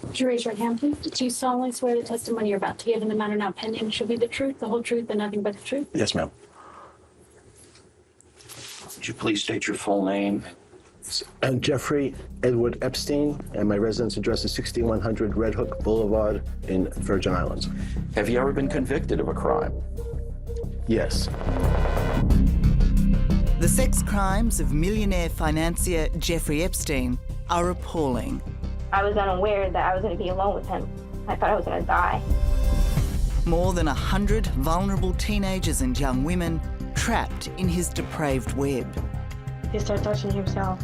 Would you raise your hand, please? Do you solemnly swear the testimony you're about to give in the matter now pending shall be the truth, the whole truth, and nothing but the truth? Yes, ma'am. Would you please state your full name? I'm Jeffrey Edward Epstein, and my residence address is 6100 Red Hook Boulevard in Virgin Islands. Have you ever been convicted of a crime? Yes. The sex crimes of millionaire financier Jeffrey Epstein are appalling. I was unaware that I was going to be alone with him. I thought I was going to die. More than 100 vulnerable teenagers and young women trapped in his depraved web. He started touching himself.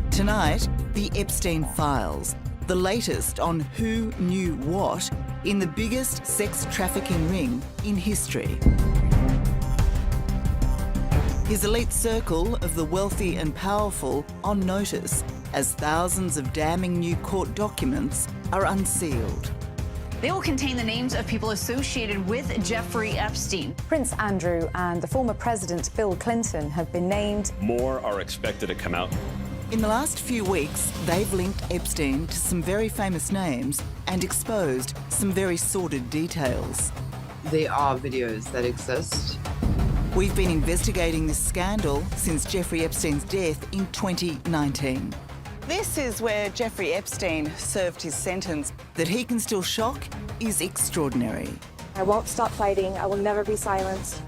Tonight, the Epstein Files, the latest on who knew what in the biggest sex trafficking ring in history. His elite circle of the wealthy and powerful on notice as thousands of damning new court documents are unsealed. They will contain the names of people associated with Jeffrey Epstein. Prince Andrew and the former President Bill Clinton have been named. More are expected to come out. In the last few weeks, they've linked Epstein to some very famous names and exposed some very sordid details. There are videos that exist. We've been investigating this scandal since Jeffrey Epstein's death in 2019. This is where Jeffrey Epstein served his sentence. That he can still shock is extraordinary. I won't stop fighting. I will never be silenced.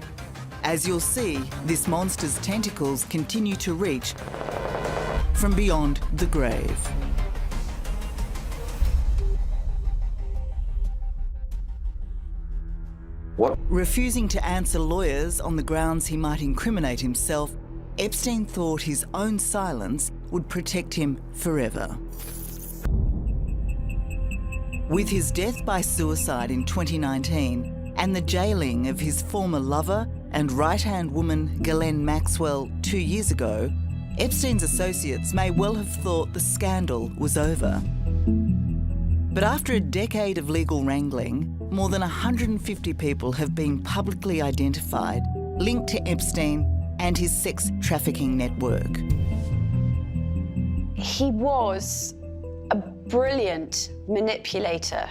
As you'll see, this monster's tentacles continue to reach from beyond the grave. What? Refusing to answer lawyers on the grounds he might incriminate himself, Epstein thought his own silence would protect him forever. With his death by suicide in 2019 and the jailing of his former lover and right-hand woman Ghislaine Maxwell 2 years ago, Epstein's associates may well have thought the scandal was over. But after a decade of legal wrangling, more than 150 people have been publicly identified, linked to Epstein and his sex trafficking network. He was a brilliant manipulator,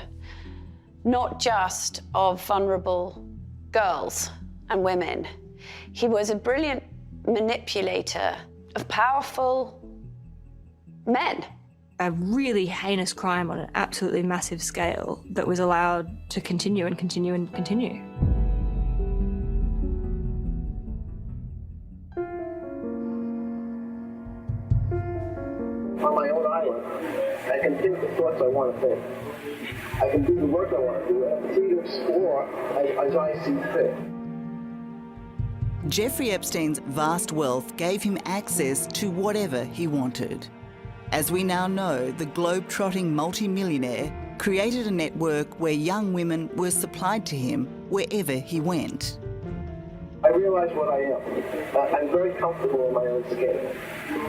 not just of vulnerable girls and women. He was a brilliant manipulator of powerful men. A really heinous crime on an absolutely massive scale that was allowed to continue and continue and continue. On my own island, I can think the thoughts I want to think. I can do the work I want to do. I am free to explore as I see fit. Jeffrey Epstein's vast wealth gave him access to whatever he wanted. As we now know, the globe-trotting multi-millionaire created a network where young women were supplied to him wherever he went. I realize what I am. I'm very comfortable in my own skin.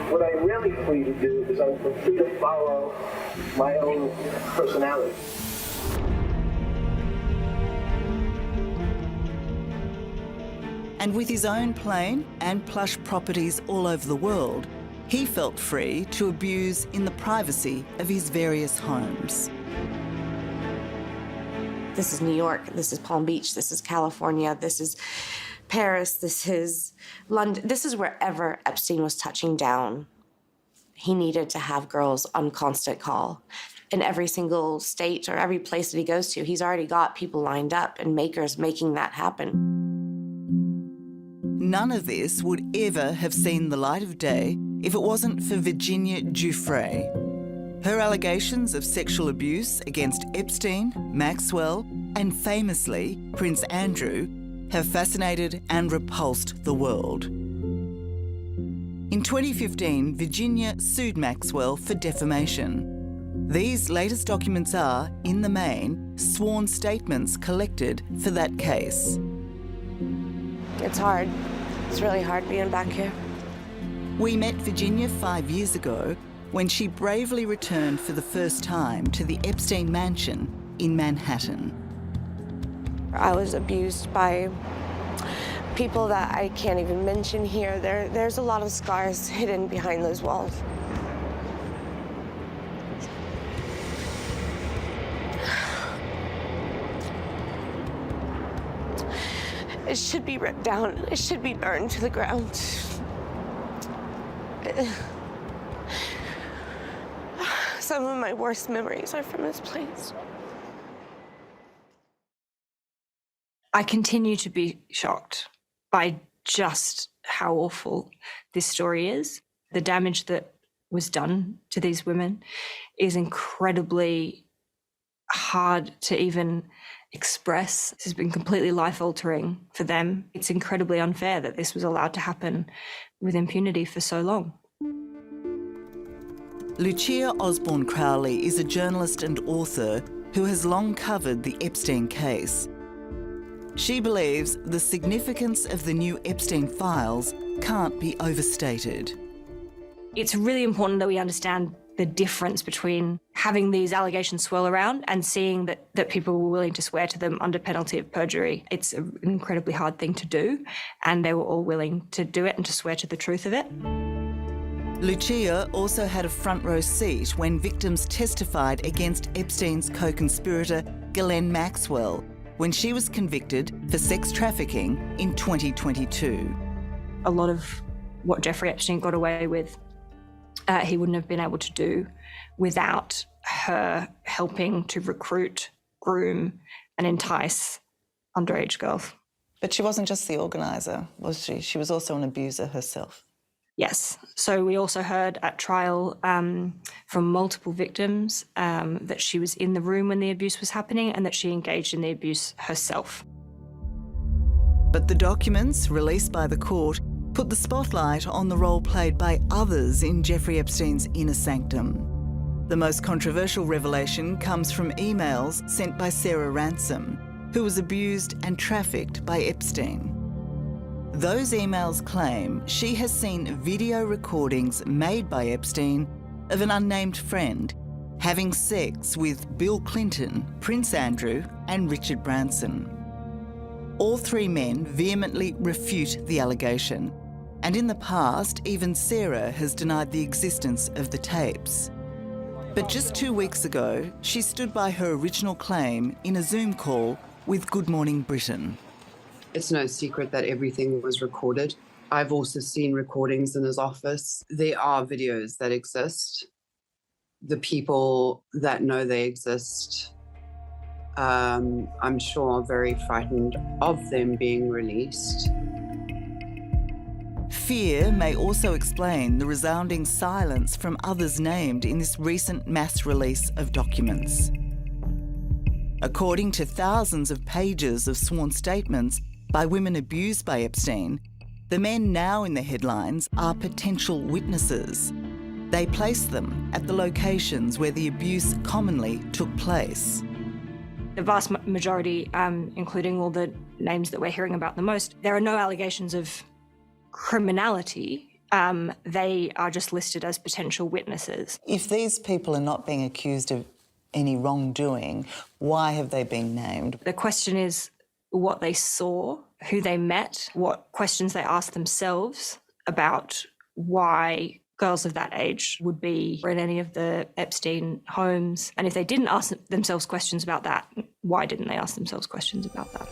What I'm really free to do is I'm free to follow my own personality. And with his own plane and plush properties all over the world, he felt free to abuse in the privacy of his various homes. This is New York, this is Palm Beach, this is California, this is Paris, this is London. This is wherever Epstein was touching down. He needed to have girls on constant call. In every single state or every place that he goes to, he's already got people lined up and makers making that happen. None of this would ever have seen the light of day if it wasn't for Virginia Giuffre. Her allegations of sexual abuse against Epstein, Maxwell, and famously Prince Andrew have fascinated and repulsed the world. In 2015, Virginia sued Maxwell for defamation. These latest documents are, in the main, sworn statements collected for that case. It's hard. It's really hard being back here. We met Virginia 5 years ago when she bravely returned for the first time to the Epstein mansion in Manhattan. I was abused by people that I can't even mention here. There's a lot of scars hidden behind those walls. It should be ripped down. It should be burned to the ground. Some of my worst memories are from this place. I continue to be shocked by just how awful this story is. The damage that was done to these women is incredibly hard to even express. This has been completely life-altering for them. It's incredibly unfair that this was allowed to happen with impunity for so long. Lucia Osborne Crowley is a journalist and author who has long covered the Epstein case. She believes the significance of the new Epstein files can't be overstated. It's really important that we understand the difference between having these allegations swirl around and seeing that people were willing to swear to them under penalty of perjury. It's an incredibly hard thing to do, and they were all willing to do it and to swear to the truth of it. Lucia also had a front row seat when victims testified against Epstein's co-conspirator Ghislaine Maxwell when she was convicted for sex trafficking in 2022. A lot of what Jeffrey Epstein got away with, he wouldn't have been able to do without her helping to recruit, groom, and entice underage girls. But she wasn't just the organiser, was she? She was also an abuser herself. Yes. So we also heard at trial from multiple victims that she was in the room when the abuse was happening and that she engaged in the abuse herself. But the documents released by the court put the spotlight on the role played by others in Jeffrey Epstein's inner sanctum. The most controversial revelation comes from emails sent by Sarah Ransom, who was abused and trafficked by Epstein. Those emails claim she has seen video recordings made by Epstein of an unnamed friend having sex with Bill Clinton, Prince Andrew, and Richard Branson. All three men vehemently refute the allegation, and in the past, even Sarah has denied the existence of the tapes. But just 2 weeks ago, she stood by her original claim in a Zoom call with Good Morning Britain. It's no secret that everything was recorded. I've also seen recordings in his office. There are videos that exist. The people that know they exist, I'm sure, are very frightened of them being released. Fear may also explain the resounding silence from others named in this recent mass release of documents. According to thousands of pages of sworn statements by women abused by Epstein, the men now in the headlines are potential witnesses. They place them at the locations where the abuse commonly took place. The vast majority, including all the names that we're hearing about the most, there are no allegations of criminality. They are just listed as potential witnesses. If these people are not being accused of any wrongdoing, why have they been named? The question is what they saw, who they met, what questions they asked themselves about why girls of that age would be in any of the Epstein homes. And if they didn't ask themselves questions about that, why didn't they ask themselves questions about that?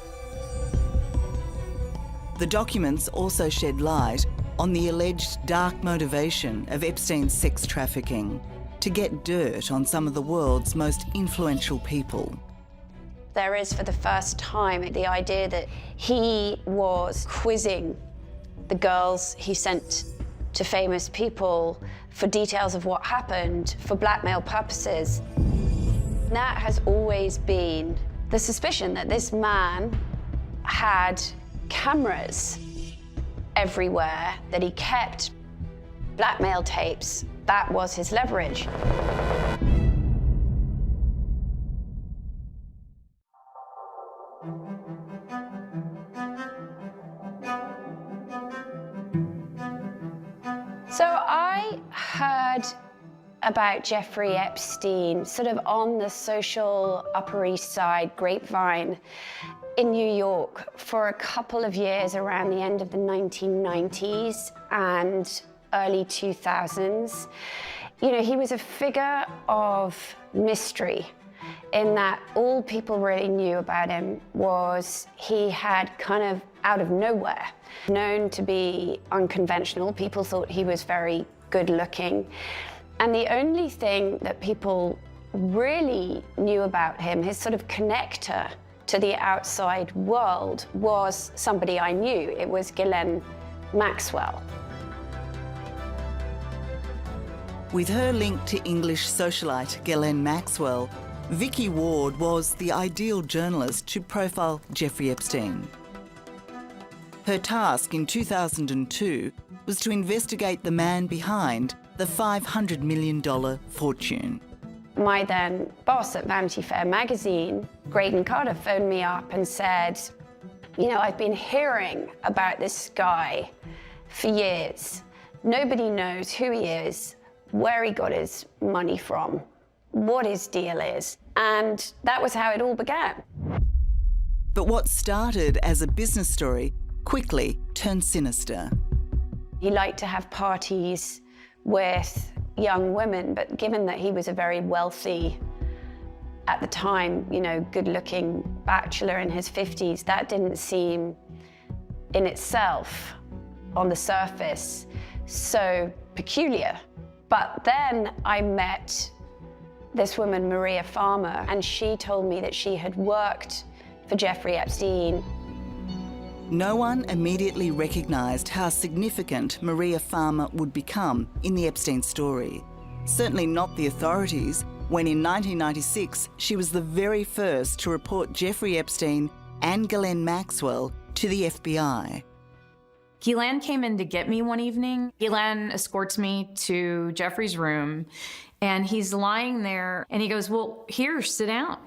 The documents also shed light on the alleged dark motivation of Epstein's sex trafficking to get dirt on some of the world's most influential people. There is, for the first time, the idea that he was quizzing the girls he sent to famous people for details of what happened for blackmail purposes. That has always been the suspicion that this man had cameras everywhere, that he kept blackmail tapes. That was his leverage. So I heard about Jeffrey Epstein sort of on the social Upper East Side grapevine in New York for a couple of years around the end of the 1990s and early 2000s. You know, he was a figure of mystery. in that all people really knew about him was he had kind of out of nowhere, known to be unconventional. People thought he was very good looking. And the only thing that people really knew about him, his sort of connector to the outside world, was somebody I knew. It was Ghislaine Maxwell. With her link to English socialite Ghislaine Maxwell, Vicky Ward was the ideal journalist to profile Jeffrey Epstein. Her task in 2002 was to investigate the man behind the $500 million fortune. My then boss at Vanity Fair magazine, Graydon Carter, phoned me up and said, you know, I've been hearing about this guy for years. Nobody knows who he is, where he got his money from, what his deal is. And that was how it all began. But what started as a business story quickly turned sinister. He liked to have parties with young women, but given that he was a very wealthy, at the time, you know, good-looking bachelor in his 50s, that didn't seem in itself, on the surface, so peculiar. But then I met this woman, Maria Farmer, and she told me that she had worked for Jeffrey Epstein. No one immediately recognised how significant Maria Farmer would become in the Epstein story. Certainly not the authorities, when in 1996 she was the very first to report Jeffrey Epstein and Ghislaine Maxwell to the FBI. Ghislaine came in to get me one evening. Ghislaine escorts me to Jeffrey's room, and he's lying there, and he goes, well, here, sit down,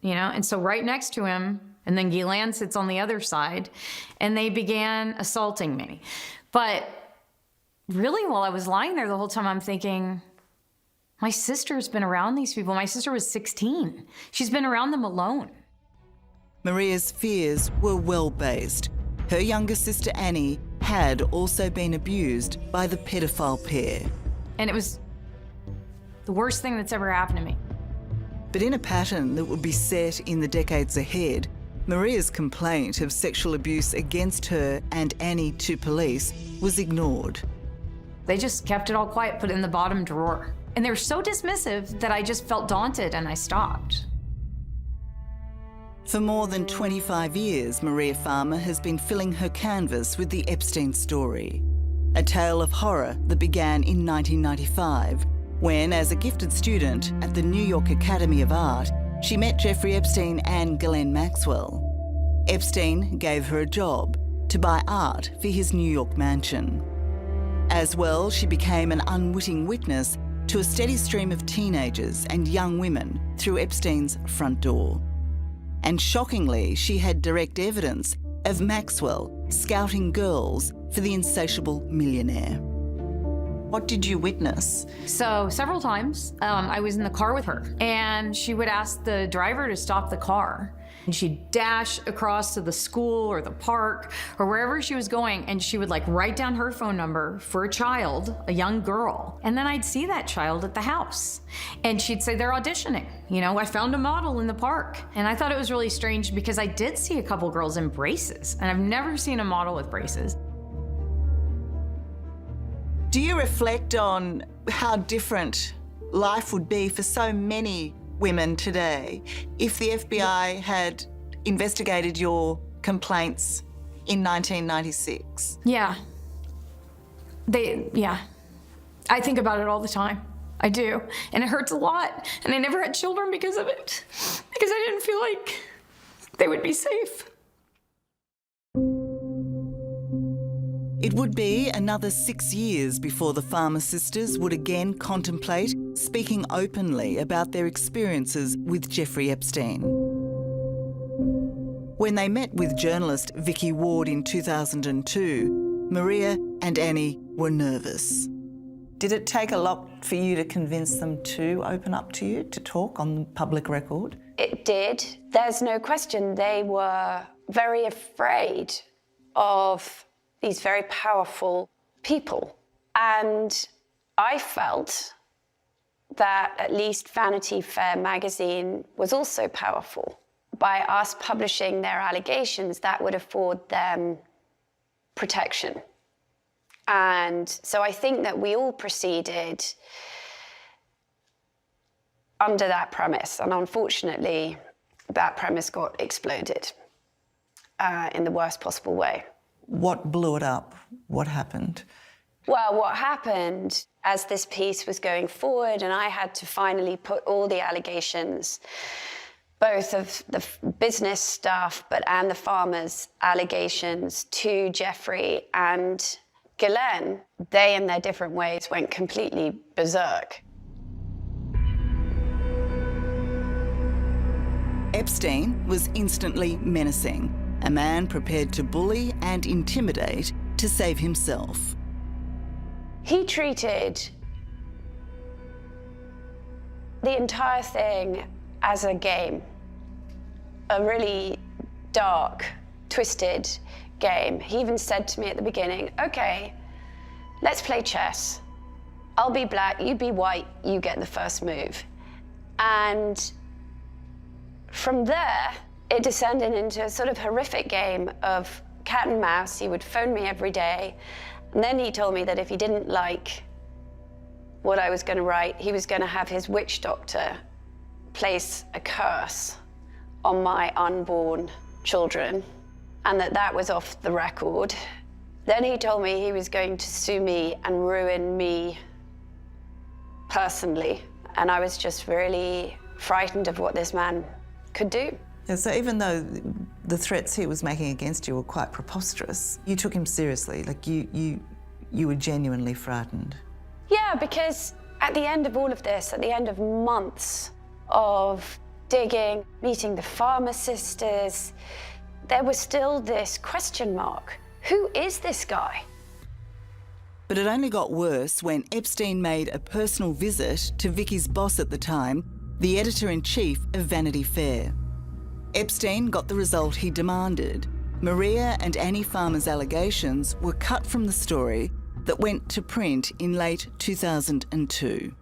you know? And so right next to him, and then Ghislaine sits on the other side, and they began assaulting me. But really, while I was lying there the whole time, I'm thinking, my sister's been around these people. My sister was 16. She's been around them alone. Maria's fears were well-based. Her younger sister Annie had also been abused by the pedophile pair. And it was the worst thing that's ever happened to me. But in a pattern that would be set in the decades ahead, Maria's complaint of sexual abuse against her and Annie to police was ignored. They just kept it all quiet, put it in the bottom drawer. And they were so dismissive that I just felt daunted and I stopped. For more than 25 years, Maria Farmer has been filling her canvas with the Epstein story, a tale of horror that began in 1995, when, as a gifted student at the New York Academy of Art, she met Jeffrey Epstein and Ghislaine Maxwell. Epstein gave her a job to buy art for his New York mansion. As well, she became an unwitting witness to a steady stream of teenagers and young women through Epstein's front door. And shockingly, she had direct evidence of Maxwell scouting girls for the insatiable millionaire. What did you witness? So several times I was in the car with her, and she would ask the driver to stop the car. And she'd dash across to the school or the park or wherever she was going, and she would like write down her phone number for a child, a young girl. And then I'd see that child at the house, and she'd say, they're auditioning. You know, I found a model in the park. And I thought it was really strange because I did see a couple girls in braces, and I've never seen a model with braces. Do you reflect on how different life would be for so many women today if the FBI had investigated your complaints in 1996? Yeah. I think about it all the time. I do. And it hurts a lot. And I never had children because of it. Because I didn't feel like they would be safe. It would be another 6 years before the Farmer sisters would again contemplate speaking openly about their experiences with Jeffrey Epstein. When they met with journalist Vicky Ward in 2002, Maria and Annie were nervous. Did it take a lot for you to convince them to open up to you, to talk on public record? It did. There's no question. They were very afraid of these very powerful people. And I felt that at least Vanity Fair magazine was also powerful. By us publishing their allegations, that would afford them protection. And so I think that we all proceeded under that premise. And unfortunately, that premise got exploded in the worst possible way. What blew it up? What happened? Well, what happened as this piece was going forward, and I had to finally put all the allegations, both of the business stuff and the farmers' allegations, to Jeffrey and Ghislaine, they in their different ways went completely berserk. Epstein was instantly menacing, a man prepared to bully and intimidate to save himself. He treated the entire thing as a game, a really dark, twisted game. He even said to me at the beginning, okay, let's play chess. I'll be black, you be white, you get the first move. And from there, it descended into a sort of horrific game of cat and mouse. He would phone me every day. And then he told me that if he didn't like what I was going to write, he was going to have his witch doctor place a curse on my unborn children, and that was off the record. Then he told me he was going to sue me and ruin me personally. And I was just really frightened of what this man could do. Yeah, so even though the threats he was making against you were quite preposterous, you took him seriously, like you were genuinely frightened. Yeah, because at the end of all of this, at the end of months of digging, meeting the farmer sisters, there was still this question mark. Who is this guy? But it only got worse when Epstein made a personal visit to Vicky's boss at the time, the editor-in-chief of Vanity Fair. Epstein got the result he demanded. Maria and Annie Farmer's allegations were cut from the story that went to print in late 2002.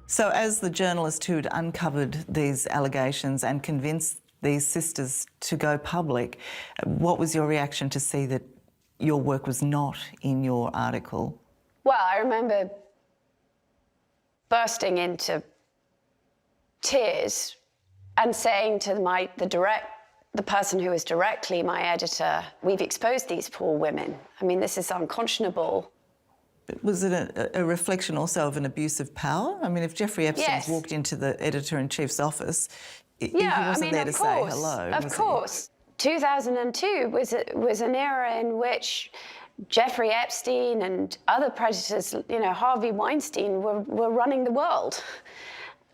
So as the journalist who'd uncovered these allegations and convinced these sisters to go public, what was your reaction to see that your work was not in your article? Well, I remember bursting into tears and saying to the person who was directly my editor, we've exposed these poor women. I mean, this is unconscionable. Was it a reflection also of an abuse of power? I mean, if Jeffrey Epstein's walked into the editor-in-chief's office, he wasn't there to say hello. Of course. 2002 was an era in which Jeffrey Epstein and other predators, Harvey Weinstein, were running the world.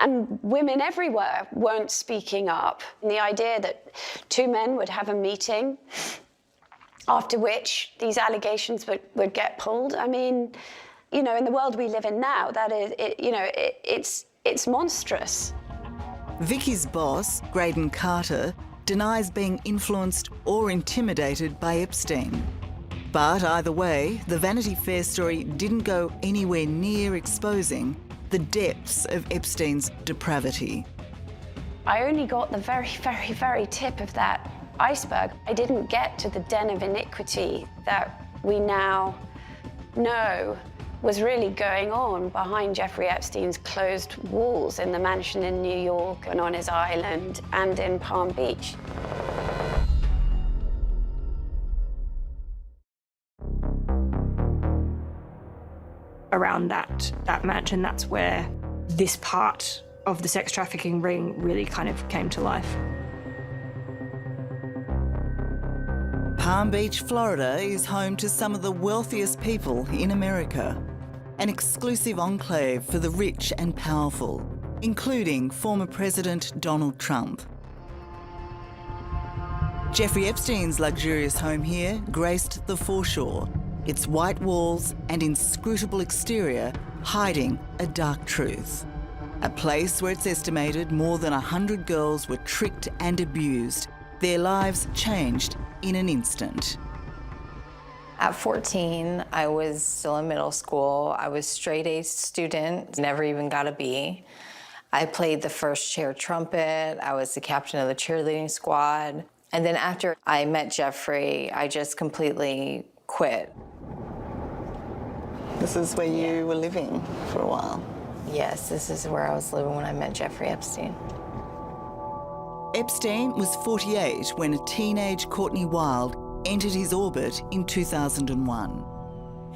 And women everywhere weren't speaking up. And the idea that two men would have a meeting after which these allegations would get pulled. I mean, in the world we live in now, that is, it's monstrous. Vicky's boss, Graydon Carter, denies being influenced or intimidated by Epstein. But either way, the Vanity Fair story didn't go anywhere near exposing the depths of Epstein's depravity. I only got the very, very, very tip of that iceberg. I didn't get to the den of iniquity that we now know was really going on behind Jeffrey Epstein's closed walls in the mansion in New York and on his island and in Palm Beach. Around that mansion, that's where this part of the sex trafficking ring really kind of came to life. Palm Beach, Florida is home to some of the wealthiest people in America, an exclusive enclave for the rich and powerful, including former President Donald Trump. Jeffrey Epstein's luxurious home here graced the foreshore, its white walls and inscrutable exterior hiding a dark truth. A place where it's estimated more than 100 girls were tricked and abused, their lives changed in an instant. At 14, I was still in middle school. I was straight A student, never even got a B. I played the first chair trumpet. I was the captain of the cheerleading squad. And then after I met Jeffrey, I just completely quit. This is where you were living for a while? Yes, this is where I was living when I met Jeffrey Epstein. Epstein was 48 when a teenage Courtney Wild entered his orbit in 2001.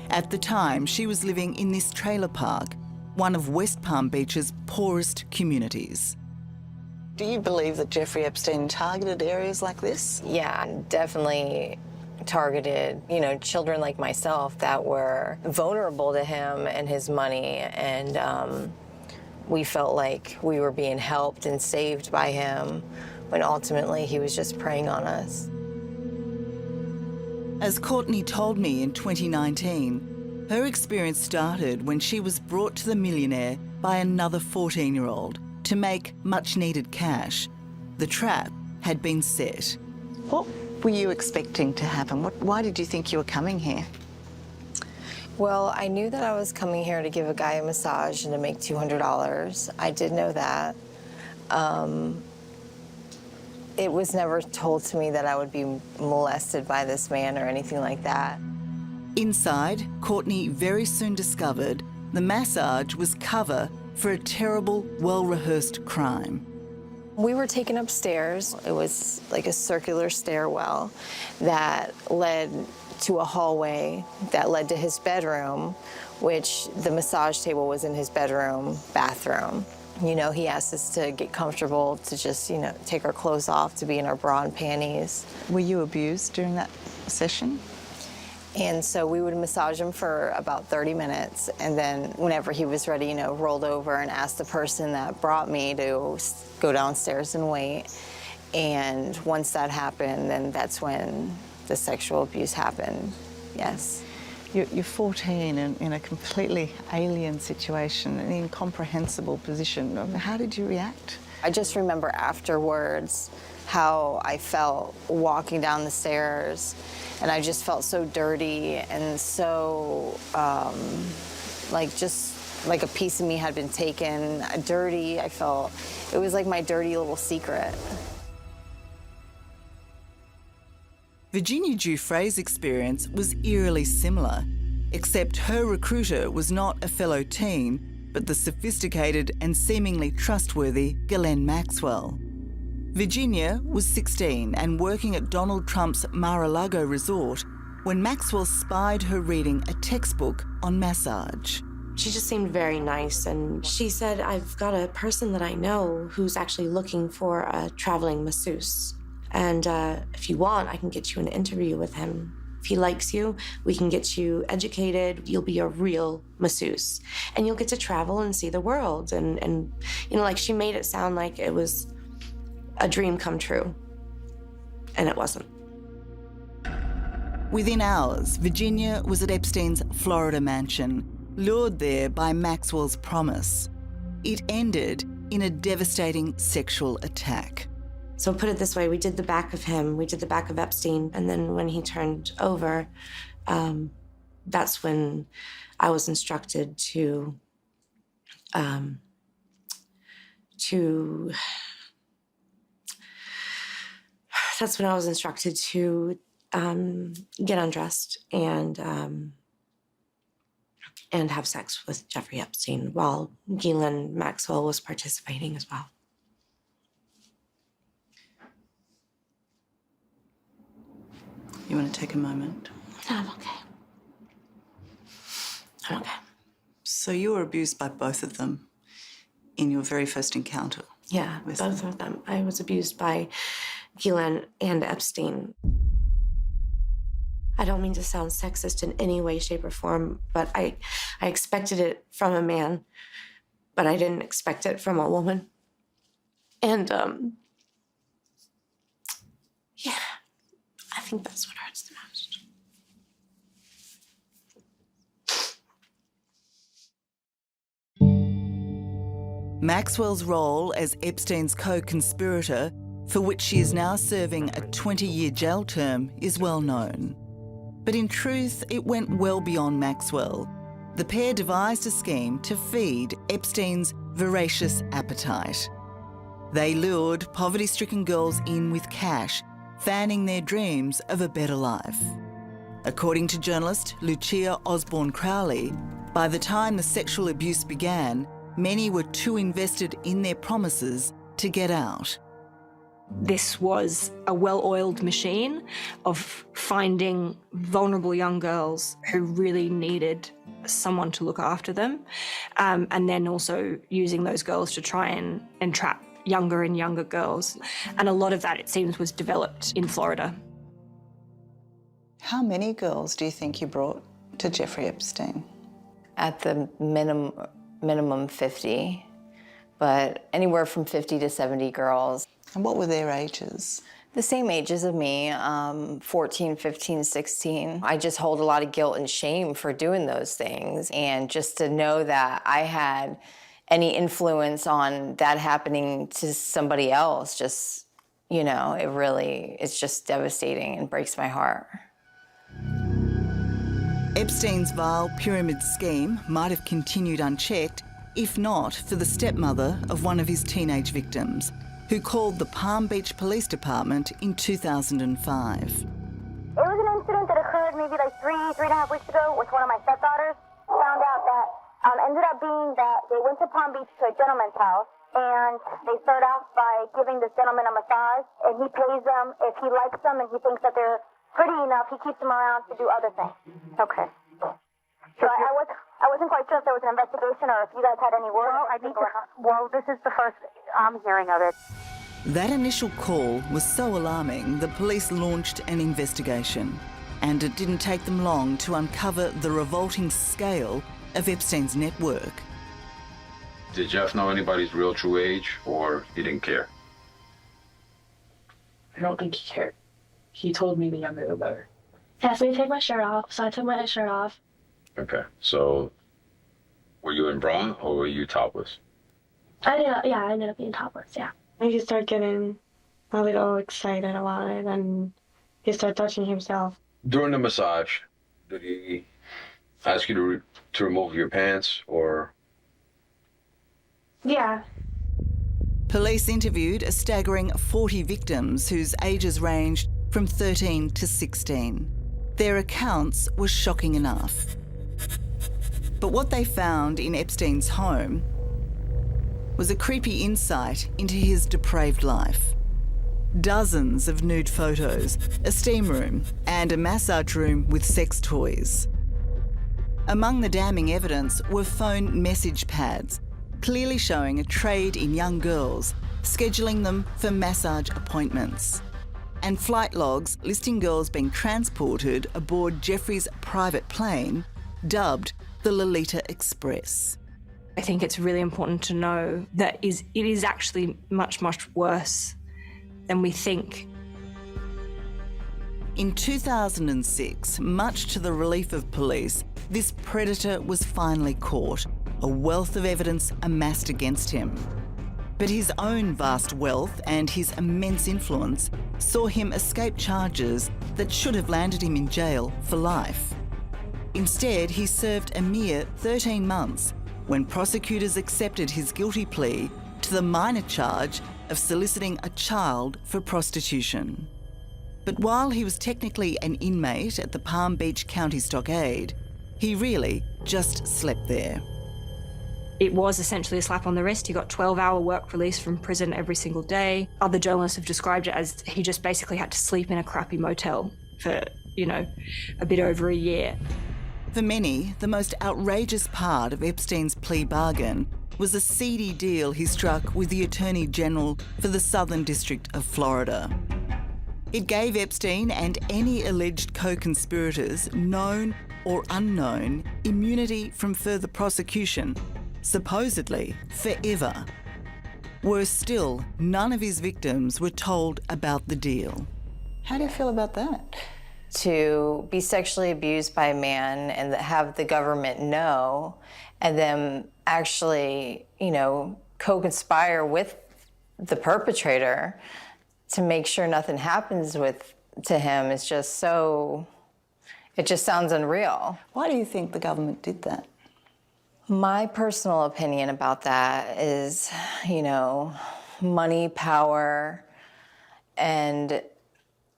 At the time, she was living in this trailer park, one of West Palm Beach's poorest communities. Do you believe that Jeffrey Epstein targeted areas like this? Yeah, definitely targeted, children like myself that were vulnerable to him and his money, and we felt like we were being helped and saved by him when ultimately he was just preying on us. As Courtney told me in 2019, her experience started when she was brought to the Millionaire by another 14-year-old to make much-needed cash. The trap had been set. What were you expecting to happen? Why did you think you were coming here? Well, I knew that I was coming here to give a guy a massage and to make $200. I did know that. It was never told to me that I would be molested by this man or anything like that. Inside, Courtney very soon discovered the massage was cover for a terrible, well-rehearsed crime. We were taken upstairs. It was like a circular stairwell that led to a hallway that led to his bedroom, which the massage table was in his bedroom, bathroom. He asked us to get comfortable, to just, take our clothes off, to be in our bra and panties. Were you abused during that session? And so we would massage him for about 30 minutes, and then whenever he was ready, rolled over and asked the person that brought me to go downstairs and wait. And once that happened, then that's when the sexual abuse happened, yes. You're 14 and in a completely alien situation, an incomprehensible position. How did you react? I just remember afterwards how I felt walking down the stairs, and I just felt so dirty and so, just like a piece of me had been taken. Dirty, I felt, it was like my dirty little secret. Virginia Giuffre's experience was eerily similar, except her recruiter was not a fellow teen, but the sophisticated and seemingly trustworthy Ghislaine Maxwell. Virginia was 16 and working at Donald Trump's Mar-a-Lago resort when Maxwell spied her reading a textbook on massage. She just seemed very nice, and she said, I've got a person that I know who's actually looking for a traveling masseuse. And if you want, I can get you an interview with him. If he likes you, we can get you educated. You'll be a real masseuse. And you'll get to travel and see the world. And she made it sound like it was a dream come true. And it wasn't. Within hours, Virginia was at Epstein's Florida mansion, lured there by Maxwell's promise. It ended in a devastating sexual attack. So put it this way, we did the back of him, we did the back of Epstein, and then when he turned over, that's when I was instructed to get undressed and have sex with Jeffrey Epstein while Ghislaine Maxwell was participating as well. You want to take a moment? No, I'm okay. I'm okay. So you were abused by both of them in your very first encounter? Yeah, both of them. I was abused by Ghislaine and Epstein. I don't mean to sound sexist in any way, shape, or form, but I expected it from a man, but I didn't expect it from a woman. And, yeah, I think that's what hurts the most. Maxwell's role as Epstein's co-conspirator, for which she is now serving a 20-year jail term, is well known. But in truth, it went well beyond Maxwell. The pair devised a scheme to feed Epstein's voracious appetite. They lured poverty-stricken girls in with cash, fanning their dreams of a better life. According to journalist Lucia Osborne Crowley, by the time the sexual abuse began, many were too invested in their promises to get out. This was a well-oiled machine of finding vulnerable young girls who really needed someone to look after them, and then also using those girls to try and entrap younger and younger girls. And a lot of that, it seems, was developed in Florida. How many girls do you think you brought to Jeffrey Epstein? At the minimum 50, but anywhere from 50 to 70 girls. And what were their ages? The same ages of me, 14, 15, 16. I just hold a lot of guilt and shame for doing those things. And just to know that I had any influence on that happening to somebody else, just, you know, it's just devastating and breaks my heart. Epstein's vile pyramid scheme might have continued unchecked, if not for the stepmother of one of his teenage victims, who called the Palm Beach Police Department in 2005. It was an incident that occurred maybe like three and a half weeks ago with one of my stepdaughters. Found out that ended up being that they went to Palm Beach to a gentleman's house, and they start off by giving this gentleman a massage, and he pays them. If he likes them and he thinks that they're pretty enough, he keeps them around to do other things. Okay. So I wasn't quite sure if there was an investigation or if you guys had any word. Well, this is the first I'm hearing of it. That initial call was so alarming, the police launched an investigation. And it didn't take them long to uncover the revolting scale of Epstein's network. Did Jeff know anybody's real true age, or he didn't care? I don't think he cared. He told me the younger the better. He asked me to take my shirt off, so I took my shirt off. Okay, so were you in bra or were you topless? I ended up being topless, yeah. And he started getting a little excited about it, and he started touching himself. During the massage, did he ask you to remove your pants, or? Yeah. Police interviewed a staggering 40 victims whose ages ranged from 13 to 16. Their accounts were shocking enough. But what they found in Epstein's home was a creepy insight into his depraved life. Dozens of nude photos, a steam room, and a massage room with sex toys. Among the damning evidence were phone message pads, clearly showing a trade in young girls, scheduling them for massage appointments. And flight logs listing girls being transported aboard Jeffrey's private plane, dubbed the Lolita Express. I think it's really important to know that it is actually much, much worse than we think. In 2006, much to the relief of police, this predator was finally caught, a wealth of evidence amassed against him. But his own vast wealth and his immense influence saw him escape charges that should have landed him in jail for life. Instead, he served a mere 13 months when prosecutors accepted his guilty plea to the minor charge of soliciting a child for prostitution. But while he was technically an inmate at the Palm Beach County Stockade, he really just slept there. It was essentially a slap on the wrist. He got 12-hour work release from prison every single day. Other journalists have described it as he just basically had to sleep in a crappy motel for, a bit over a year. For many, the most outrageous part of Epstein's plea bargain was a seedy deal he struck with the Attorney General for the Southern District of Florida. It gave Epstein and any alleged co-conspirators, known or unknown, immunity from further prosecution, supposedly forever. Worse still, none of his victims were told about the deal. How do you feel about that? To be sexually abused by a man and have the government know, and then actually, co-conspire with the perpetrator to make sure nothing happens to him is just so It just sounds unreal. Why do you think the government did that? My personal opinion about that is, you know, money, power, and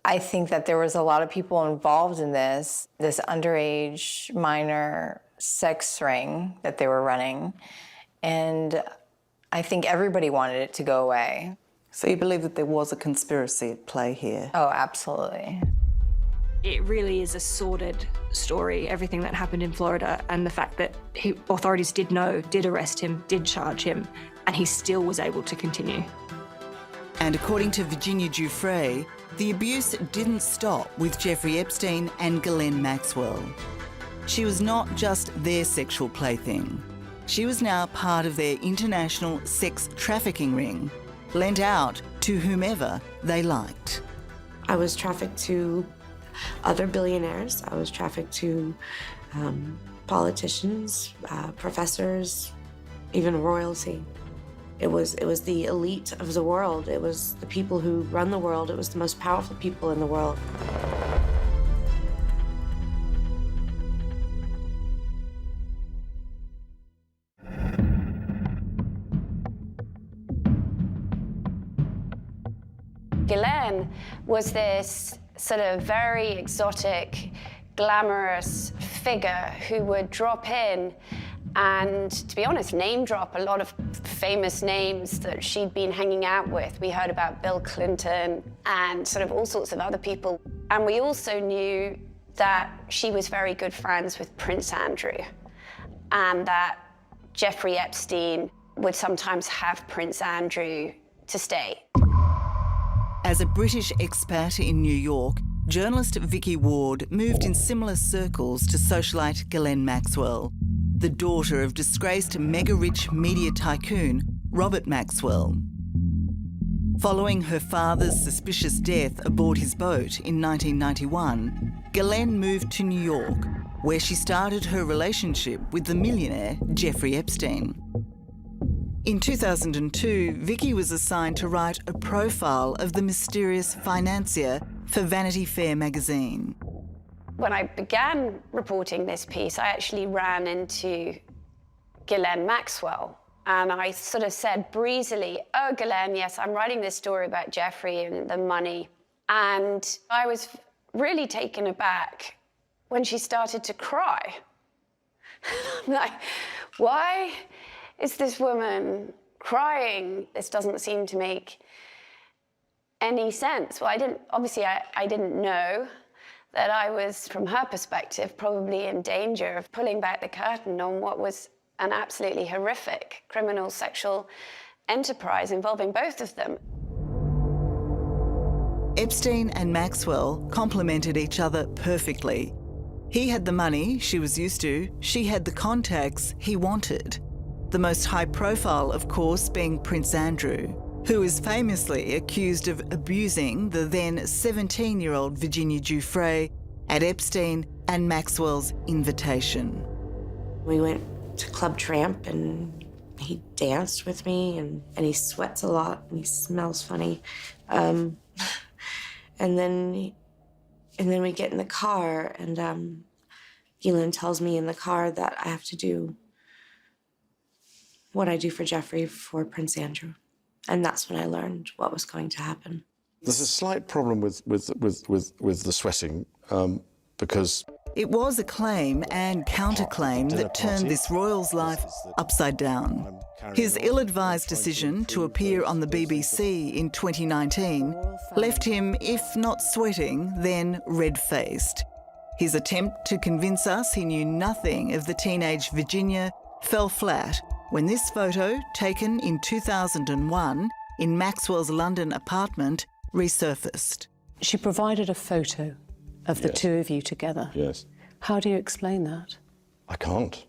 I think that there was a lot of people involved in this underage minor sex ring that they were running, and I think everybody wanted it to go away. So you believe that there was a conspiracy at play here? Oh, absolutely. It really is a sordid story, everything that happened in Florida, and the fact that authorities did know, did arrest him, did charge him, and he still was able to continue. And according to Virginia Giuffre, the abuse didn't stop with Jeffrey Epstein and Ghislaine Maxwell. She was not just their sexual plaything. She was now part of their international sex trafficking ring, lent out to whomever they liked. I was trafficked to other billionaires. I was trafficked to politicians, professors, even royalty. It was the elite of the world. It was the people who run the world. It was the most powerful people in the world. Ghislaine was this sort of very exotic, glamorous figure who would drop in and, to be honest, name drop a lot of famous names that she'd been hanging out with. We heard about Bill Clinton and sort of all sorts of other people. And we also knew that she was very good friends with Prince Andrew, and that Jeffrey Epstein would sometimes have Prince Andrew to stay. As a British expat in New York, journalist Vicky Ward moved in similar circles to socialite Ghislaine Maxwell, the daughter of disgraced mega-rich media tycoon Robert Maxwell. Following her father's suspicious death aboard his boat in 1991, Ghislaine moved to New York, where she started her relationship with the millionaire Jeffrey Epstein. In 2002, Vicky was assigned to write a profile of the mysterious financier for Vanity Fair magazine. When I began reporting this piece, I actually ran into Ghislaine Maxwell, and I sort of said breezily, "Oh, Ghislaine, yes, I'm writing this story about Jeffrey and the money." And I was really taken aback when she started to cry. I'm like, why is this woman crying? This doesn't seem to make any sense. Well, I didn't know that I was, from her perspective, probably in danger of pulling back the curtain on what was an absolutely horrific criminal sexual enterprise involving both of them. Epstein and Maxwell complemented each other perfectly. He had the money she was used to, she had the contacts he wanted. The most high profile, of course, being Prince Andrew, who is famously accused of abusing the then 17-year-old Virginia Giuffre at Epstein and Maxwell's invitation. We went to Club Tramp and he danced with me and he sweats a lot and he smells funny. And then we get in the car and Ghislaine tells me in the car that I have to do what I do for Jeffrey for Prince Andrew. And that's when I learned what was going to happen. There's a slight problem with the sweating because it was a claim and counterclaim that turned this royal's life upside down. His ill-advised decision to appear on the BBC in 2019 left him, if not sweating, then red-faced. His attempt to convince us he knew nothing of the teenage Virginia fell flat when this photo, taken in 2001 in Maxwell's London apartment, resurfaced. She provided a photo of the two of you together. Yes. How do you explain that? I can't.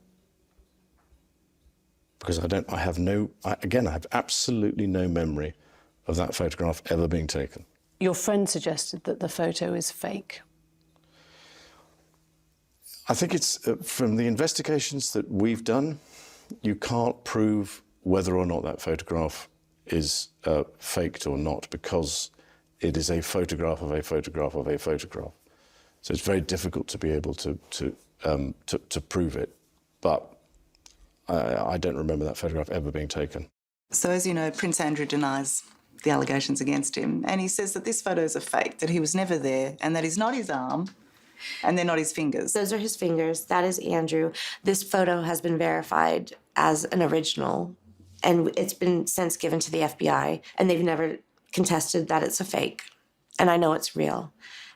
Because I have absolutely no memory of that photograph ever being taken. Your friend suggested that the photo is fake. I think it's, from the investigations that we've done, you can't prove whether or not that photograph is faked or not, because it is a photograph of a photograph of a photograph. So it's very difficult to be able to prove it. But I don't remember that photograph ever being taken. So as you know, Prince Andrew denies the allegations against him, and he says that this photo is a fake, that he was never there, and that is not his arm, and they're not his fingers. Those are his fingers. That is Andrew. This photo has been verified as an original, and it's been since given to the FBI, and they've never contested that it's a fake. And I know it's real.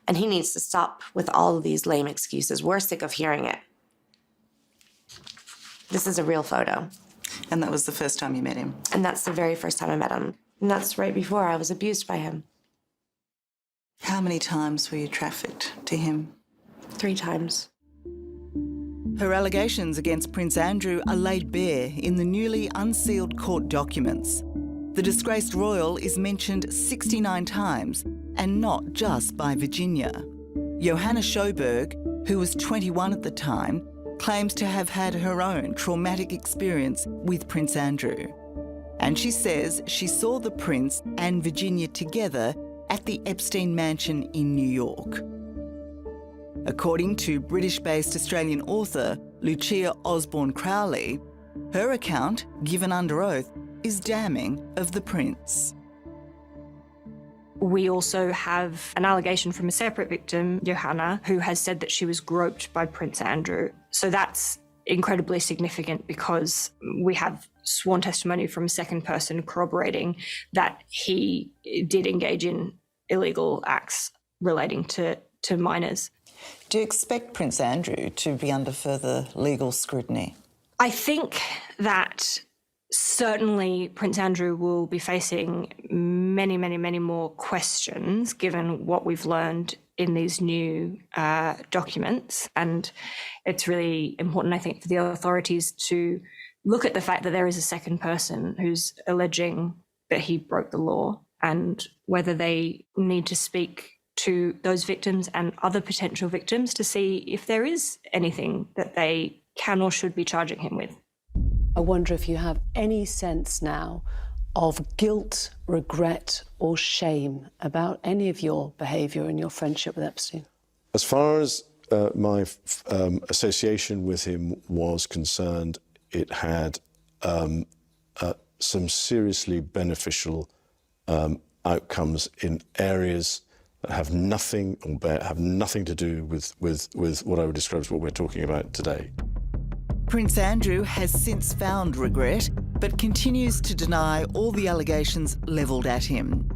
And he needs to stop with all of these lame excuses. We're sick of hearing it. This is a real photo. And that was the first time you met him? And that's the very first time I met him. And that's right before I was abused by him. How many times were you trafficked to him? 3 times. Her allegations against Prince Andrew are laid bare in the newly unsealed court documents. The disgraced royal is mentioned 69 times, and not just by Virginia. Ohana Unity, who was 21 at the time, claims to have had her own traumatic experience with Prince Andrew. And she says she saw the Prince and Virginia together at the Epstein mansion in New York. According to British-based Australian author Lucia Osborne-Crowley, her account, given under oath, is damning of the Prince. We also have an allegation from a separate victim, Ohana, who has said that she was groped by Prince Andrew. So that's incredibly significant because we have sworn testimony from a second person corroborating that he did engage in illegal acts relating to minors. Do you expect Prince Andrew to be under further legal scrutiny? I think that certainly Prince Andrew will be facing many, many, many more questions given what we've learned in these new documents. And it's really important, I think, for the authorities to look at the fact that there is a second person who's alleging that he broke the law, and whether they need to speak to those victims and other potential victims to see if there is anything that they can or should be charging him with. I wonder if you have any sense now of guilt, regret, or shame about any of your behaviour and your friendship with Epstein? As far as my association with him was concerned, it had some seriously beneficial outcomes in areas that have nothing to do with what I would describe as what we're talking about today. Prince Andrew has since found regret, but continues to deny all the allegations levelled at him.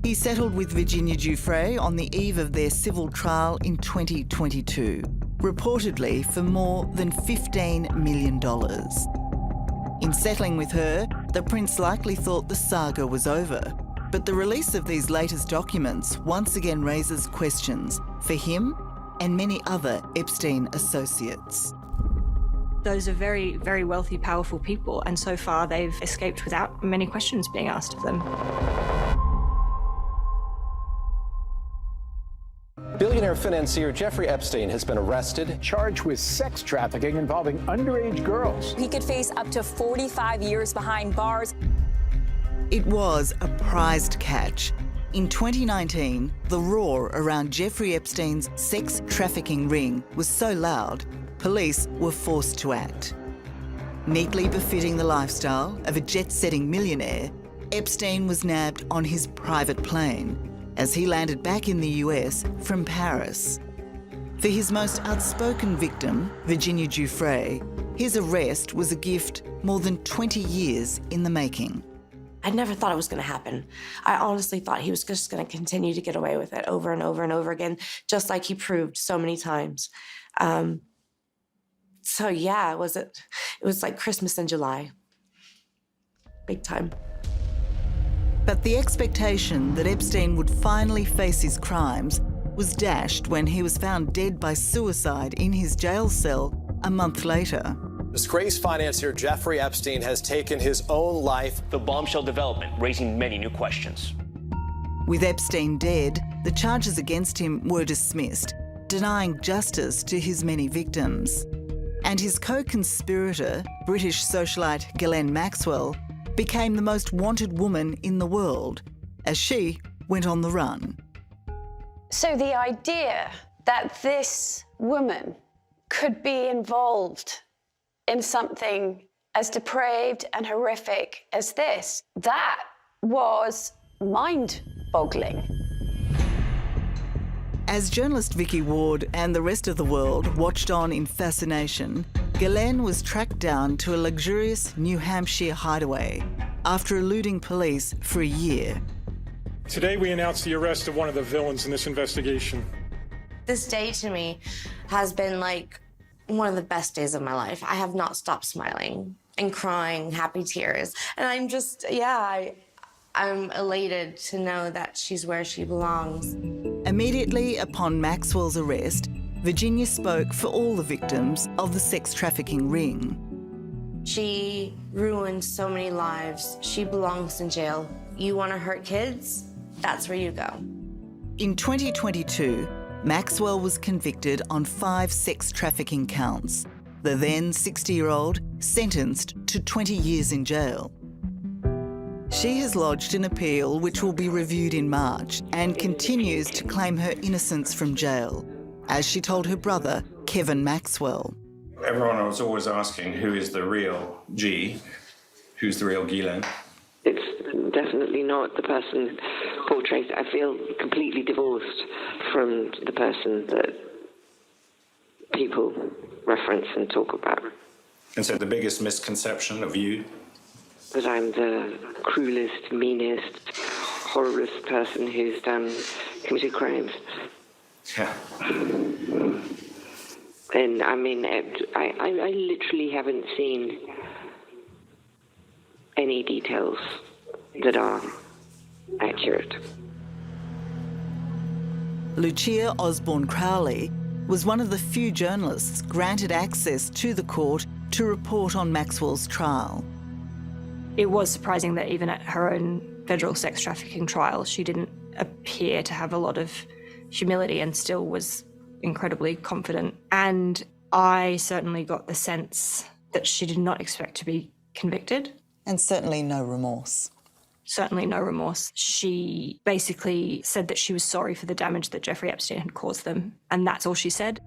He settled with Virginia Giuffre on the eve of their civil trial in 2022, reportedly for more than $15 million. In settling with her, the Prince likely thought the saga was over, but the release of these latest documents once again raises questions for him and many other Epstein associates. Those are very, very wealthy, powerful people, and so far they've escaped without many questions being asked of them. Billionaire financier Jeffrey Epstein has been arrested, charged with sex trafficking involving underage girls. He could face up to 45 years behind bars. It was a prized catch. In 2019, the roar around Jeffrey Epstein's sex trafficking ring was so loud, police were forced to act. Neatly befitting the lifestyle of a jet-setting millionaire, Epstein was nabbed on his private plane as he landed back in the US from Paris. For his most outspoken victim, Virginia Giuffre, his arrest was a gift more than 20 years in the making. I never thought it was going to happen. I honestly thought he was just going to continue to get away with it over and over and over again, just like he proved so many times. So yeah, it was like Christmas in July. Big time. But the expectation that Epstein would finally face his crimes was dashed when he was found dead by suicide in his jail cell a month later. Disgraced financier Jeffrey Epstein has taken his own life. The bombshell development raising many new questions. With Epstein dead, the charges against him were dismissed, denying justice to his many victims. And his co-conspirator, British socialite Ghislaine Maxwell, became the most wanted woman in the world as she went on the run. So the idea that this woman could be involved in something as depraved and horrific as this. That was mind-boggling. As journalist Vicky Ward and the rest of the world watched on in fascination, Ghislaine was tracked down to a luxurious New Hampshire hideaway after eluding police for a year. Today we announced the arrest of one of the villains in this investigation. This day to me has been like one of the best days of my life. I have not stopped smiling and crying happy tears. And I'm just, I'm elated to know that she's where she belongs. Immediately upon Maxwell's arrest, Virginia spoke for all the victims of the sex trafficking ring. She ruined so many lives. She belongs in jail. You want to hurt kids? That's where you go. In 2022, Maxwell was convicted on 5 sex trafficking counts. The then 60-year-old sentenced to 20 years in jail. She has lodged an appeal which will be reviewed in March and continues to claim her innocence from jail, as she told her brother, Kevin Maxwell. Everyone was always asking who is the real G, who's the real Ghislaine. It's definitely not the person portrayed. I feel completely divorced from the person that people reference and talk about. And so the biggest misconception of you? That I'm the cruelest, meanest, horriblest person who's committed crimes. Yeah. And I mean, I literally haven't seen any details that are accurate. Lucia Osborne Crowley was one of the few journalists granted access to the court to report on Maxwell's trial. It was surprising that even at her own federal sex trafficking trial, she didn't appear to have a lot of humility and still was incredibly confident. And I certainly got the sense that she did not expect to be convicted. And certainly no remorse. Certainly no remorse. She basically said that she was sorry for the damage that Jeffrey Epstein had caused them, and that's all she said.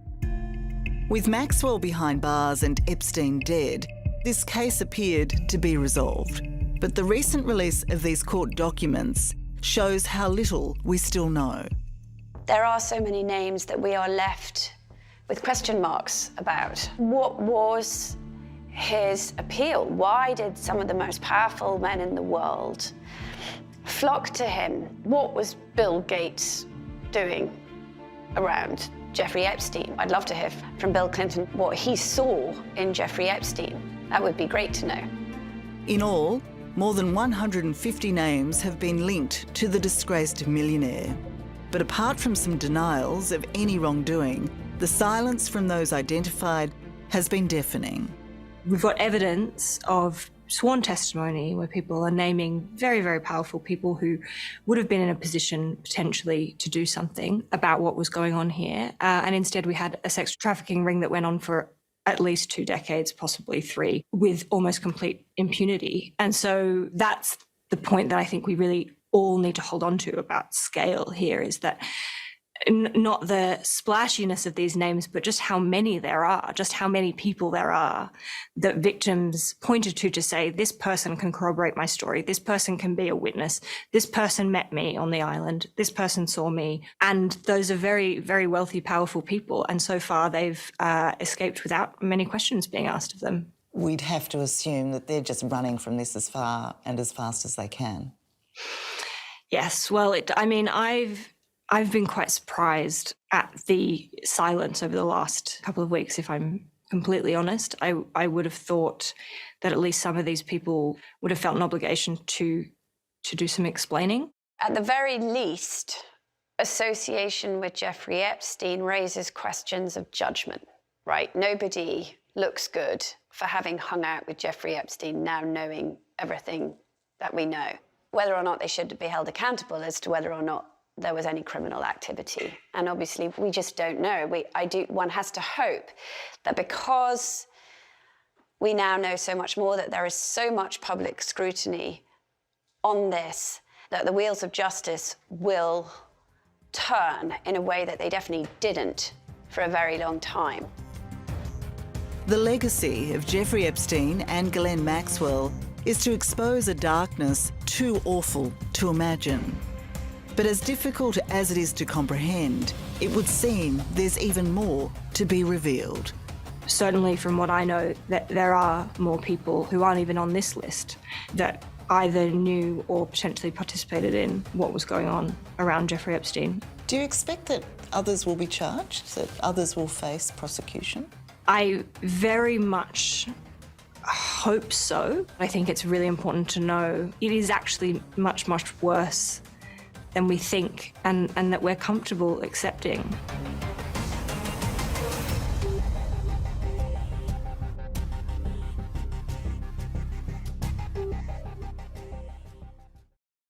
With Maxwell behind bars and Epstein dead, this case appeared to be resolved. But the recent release of these court documents shows how little we still know. There are so many names that we are left with question marks about. What was his appeal? Why did some of the most powerful men in the world flock to him? What was Bill Gates doing around Jeffrey Epstein? I'd love to hear from Bill Clinton what he saw in Jeffrey Epstein. That would be great to know. In all, more than 150 names have been linked to the disgraced millionaire. But apart from some denials of any wrongdoing, the silence from those identified has been deafening. We've got evidence of sworn testimony where people are naming very, very powerful people who would have been in a position potentially to do something about what was going on here. And instead we had a sex trafficking ring that went on for at least 2 decades, possibly 3, with almost complete impunity. And so that's the point that I think we really all need to hold on to about scale here, is that not the splashiness of these names, but just how many there are, just how many people there are that victims pointed to say, this person can corroborate my story, this person can be a witness, this person met me on the island, this person saw me. And those are very, very wealthy, powerful people. And so far they've escaped without many questions being asked of them. We'd have to assume that they're just running from this as far and as fast as they can. Yes, well, I've been quite surprised at the silence over the last couple of weeks, if I'm completely honest. I would have thought that at least some of these people would have felt an obligation to do some explaining. At the very least, association with Jeffrey Epstein raises questions of judgment, right? Nobody looks good for having hung out with Jeffrey Epstein, now knowing everything that we know. Whether or not they should be held accountable as to whether or not there was any criminal activity. And obviously, we just don't know. One has to hope that because we now know so much more, that there is so much public scrutiny on this, that the wheels of justice will turn in a way that they definitely didn't for a very long time. The legacy of Jeffrey Epstein and Ghislaine Maxwell is to expose a darkness too awful to imagine. But as difficult as it is to comprehend, it would seem there's even more to be revealed. Certainly from what I know, that there are more people who aren't even on this list that either knew or potentially participated in what was going on around Jeffrey Epstein. Do you expect that others will be charged, that others will face prosecution? I very much hope so. I think it's really important to know it is actually much, much worse than we think and that we're comfortable accepting.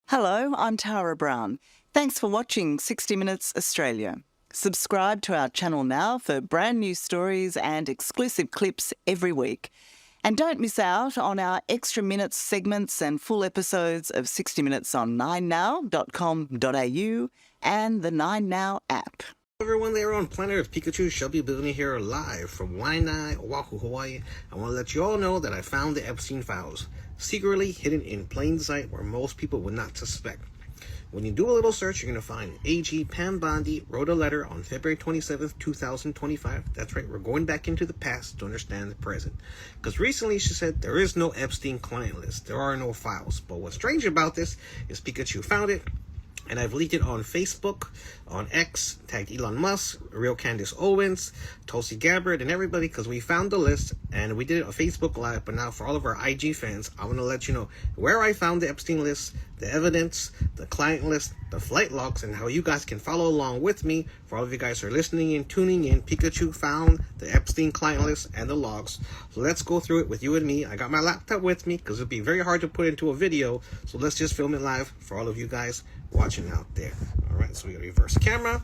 Hello, I'm Tara Brown. Thanks for watching 60 Minutes Australia. Subscribe to our channel now for brand new stories and exclusive clips every week. And don't miss out on our extra minutes segments and full episodes of 60 Minutes on 9now.com.au and the 9Now app. Everyone there on Planet of Pikachu, Shelby Billionaire here live from Waianae, Oahu, Hawaii. I want to let you all know that I found the Epstein files, secretly hidden in plain sight where most people would not suspect. When you do a little search, you're going to find AG Pam Bondi wrote a letter on February 27th, 2025. That's right, we're going back into the past to understand the present. Because recently she said there is no Epstein client list. There are no files. But what's strange about this is Pikachu found it, and I've leaked it on Facebook, on X, tagged Elon Musk, Real Candace Owens, Tulsi Gabbard, and everybody, because we found the list, and we did it on Facebook Live. But now for all of our IG fans, I want to let you know where I found the Epstein list, the evidence, the client list, the flight logs, and how you guys can follow along with me. For all of you guys who are listening and tuning in, Pikachu found the Epstein client list and the logs. So let's go through it with you and me. I got my laptop with me because it'd be very hard to put into a video. So let's just film it live for all of you guys watching out there. All right, so we got reverse camera.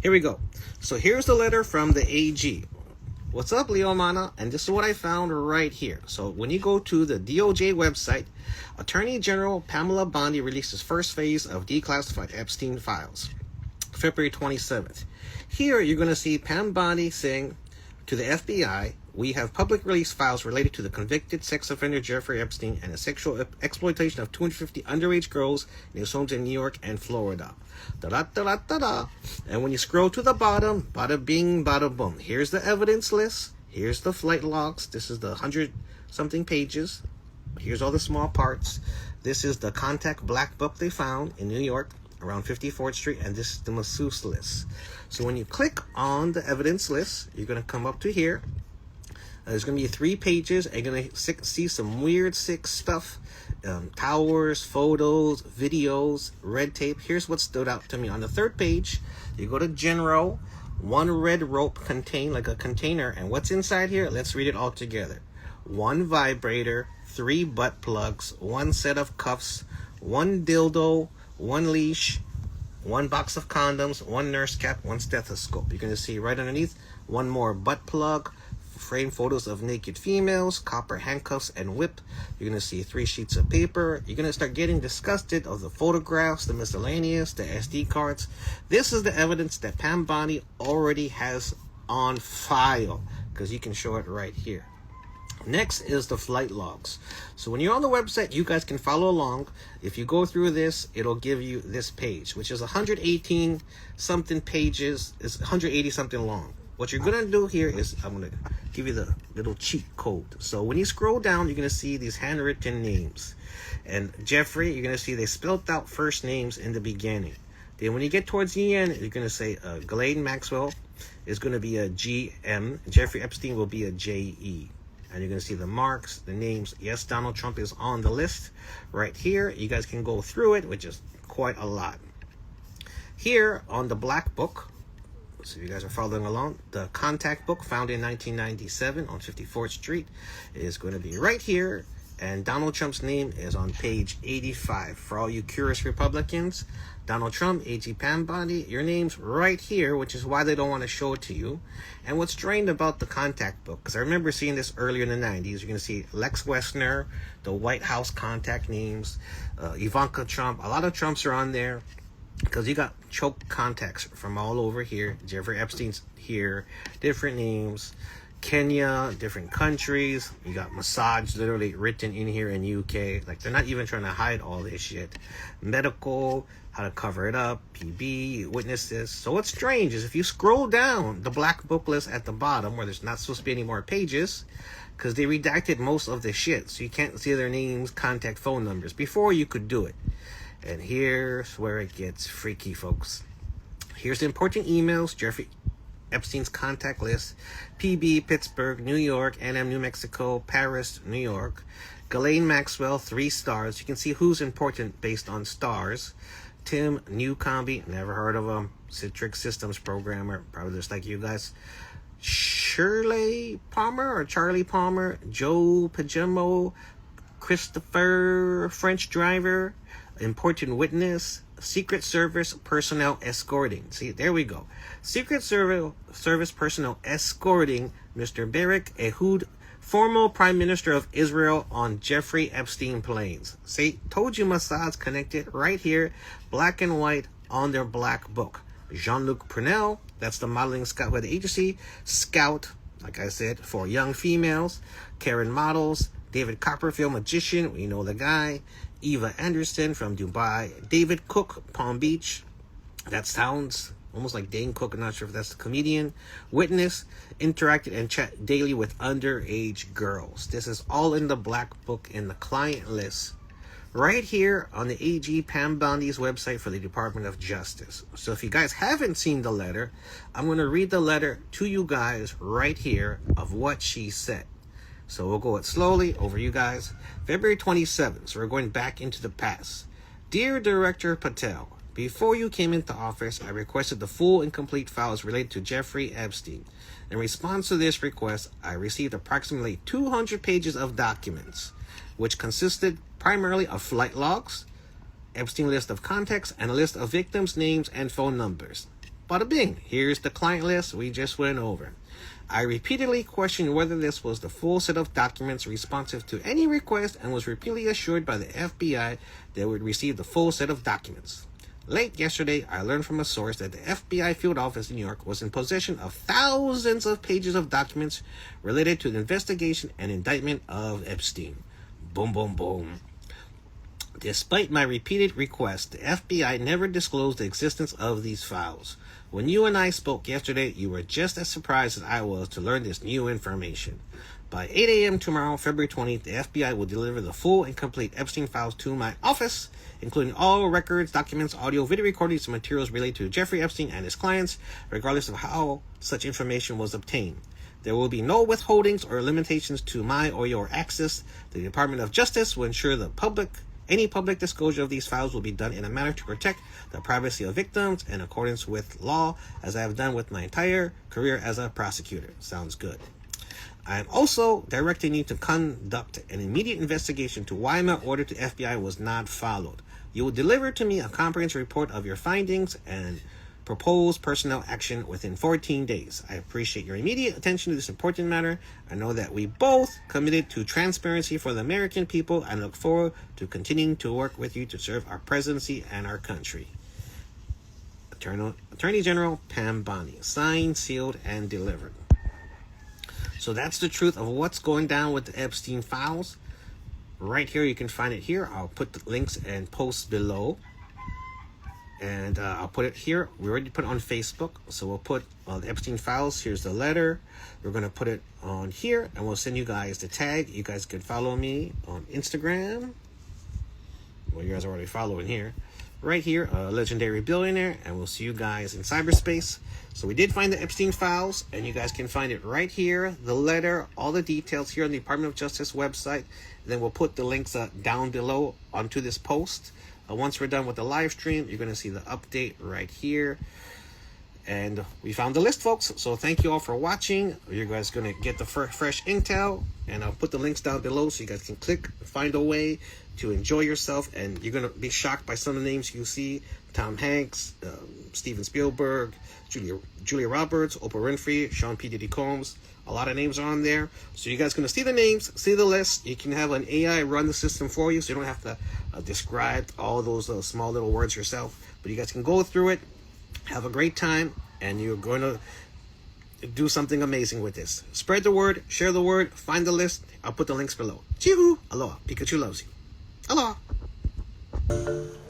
Here we go. So here's the letter from the AG. What's up, Leomana? And this is what I found right here. So when you go to the DOJ website, Attorney General Pamela Bondi released his first phase of declassified Epstein files, February 27th. Here you're going to see Pam Bondi saying to the FBI, we have public release files related to the convicted sex offender Jeffrey Epstein and the sexual exploitation of 250 underage girls in his homes in New York and Florida. Da-da-da-da-da-da. And when you scroll to the bottom, bada bing, bada boom. Here's the evidence list. Here's the flight logs. This is the 100-something pages. Here's all the small parts. This is the contact black book they found in New York around 54th Street, and this is the masseuse list. So when you click on the evidence list, you're going to come up to here. There's going to be 3 pages, and you're going to see some weird, sick stuff. Towers, photos, videos, red tape. Here's what stood out to me. On the 3rd page, you go to General, 1 red rope contained like a container. And what's inside here? Let's read it all together. 1 vibrator, 3 butt plugs, 1 set of cuffs, 1 dildo, 1 leash, 1 box of condoms, 1 nurse cap, 1 stethoscope. You're going to see right underneath 1 more butt plug, frame photos of naked females, copper handcuffs, and whip. You're going to see 3 sheets of paper. You're going to start getting disgusted of the photographs, the miscellaneous, the SD cards. This is the evidence that Pam Bondi already has on file, because you can show it right here. Next is the flight logs. So when you're on the website, you guys can follow along. If you go through this, it'll give you this page, which is 118 something pages. It's 180 something long. What you're going to do here is I'm going to give you the little cheat code. So when you scroll down, you're going to see these handwritten names. And Jeffrey, you're going to see they spelled out first names in the beginning. Then when you get towards the end, you're going to say Ghislaine Maxwell is going to be a GM. Jeffrey Epstein will be a JE. And you're going to see the marks, the names. Yes, Donald Trump is on the list right here. You guys can go through it, which is quite a lot. Here on the black book, so you guys are following along, the contact book found in 1997 on 54th Street is going to be right here. And Donald Trump's name is on page 85. For all you curious Republicans, Donald Trump, AG Pam Bondi, your name's right here, which is why they don't want to show it to you. And what's strange about the contact book, because I remember seeing this earlier in the 90s, you're going to see Lex Wessner, the White House contact names, Ivanka Trump, a lot of Trumps are on there. because you got choke contacts from all over here. Jeffrey Epstein's here, different names, Kenya, different countries. You got massage literally written in here in UK. Like, they're not even trying to hide all this shit. Medical, how to cover it up, PB, witnesses. So what's strange is if you scroll down the black book list at the bottom, where there's not supposed to be any more pages, because they redacted most of the shit, so you can't see their names, contact, phone numbers. Before, you could do it. And here's where it gets freaky, folks. Here's the important emails. Jeffrey Epstein's contact list. PB, Pittsburgh, New York, NM, New Mexico, Paris, New York. Ghislaine, Maxwell, 3 stars. You can see who's important based on stars. Tim Newcomby, never heard of him. Citrix Systems programmer, probably just like you guys. Shirley Palmer or Charlie Palmer. Joe Pajamo. Christopher, French driver. Important witness. Secret Service personnel escorting. See, there we go. Secret Service personnel escorting Mr. Barak Ehud, former Prime Minister of Israel, on Jeffrey Epstein planes. See, told you Mossad's connected right here, black and white on their black book. Jean-Luc Prunel, that's the modeling scout with the agency. Scout, like I said, for young females. Karen Models. David Copperfield, magician, we know the guy. Eva Anderson from Dubai. David Cook, Palm Beach. That sounds almost like Dane Cook. I'm not sure if that's the comedian. Witness, interacted and chat daily with underage girls. This is all in the black book in the client list. Right here on the AG Pam Bondi's website for the Department of Justice. So if you guys haven't seen the letter, I'm going to read the letter to you guys right here of what she said. So we'll go it slowly over you guys. February 27th, so we're going back into the past. Dear Director Patel, before you came into office, I requested the full and complete files related to Jeffrey Epstein. In response to this request, I received approximately 200 pages of documents, which consisted primarily of flight logs, Epstein list of contacts, and a list of victims' names and phone numbers. Bada bing, here's the client list we just went over. I repeatedly questioned whether this was the full set of documents responsive to any request and was repeatedly assured by the FBI they would receive the full set of documents. Late yesterday, I learned from a source that the FBI field office in New York was in possession of thousands of pages of documents related to the investigation and indictment of Epstein. Boom, boom, boom. Despite my repeated requests, the FBI never disclosed the existence of these files. When you and I spoke yesterday, you were just as surprised as I was to learn this new information. By 8 a.m. tomorrow, February 20th, the FBI will deliver the full and complete Epstein files to my office, including all records, documents, audio, video recordings, and materials related to Jeffrey Epstein and his clients, regardless of how such information was obtained. There will be no withholdings or limitations to my or your access. The Department of Justice will ensure any public disclosure of these files will be done in a manner to protect the privacy of victims in accordance with law, as I have done with my entire career as a prosecutor. Sounds good. I am also directing you to conduct an immediate investigation to why my order to FBI was not followed. You will deliver to me a comprehensive report of your findings and proposed personnel action within 14 days. I appreciate your immediate attention to this important matter. I know that we both committed to transparency for the American people and look forward to continuing to work with you to serve our presidency and our country. Attorney General Pam Bondi. Signed, sealed, and delivered. So that's the truth of what's going down with the Epstein files. Right here, you can find it here. I'll put the links and posts below. And I'll put it here. We already put it on Facebook. So we'll put the Epstein files. Here's the letter. We're going to put it on here. And we'll send you guys the tag. You guys can follow me on Instagram. Well, you guys are already following here. Right here, Legendary Billionaire. And we'll see you guys in cyberspace. So we did find the Epstein files. And you guys can find it right here. The letter. All the details here on the Department of Justice website. And then we'll put the links down below onto this post. Once we're done with the live stream, you're going to see the update right here. And we found the list, folks. So thank you all for watching. You guys going to get the fresh intel. And I'll put the links down below so you guys can click, find a way to enjoy yourself. And you're going to be shocked by some of the names you see. Tom Hanks, Steven Spielberg, Julia Roberts, Oprah Winfrey, Sean P. Diddy Combs. A lot of names are on there. So you guys going to see the names, see the list. You can have an AI run the system for you, so you don't have to described all those small little words yourself. But you guys can go through it, have a great time, and you're going to do something amazing with this. Spread the word, share the word, find the list. I'll put the links below. Chee-hoo! Aloha. Pikachu loves you. Aloha.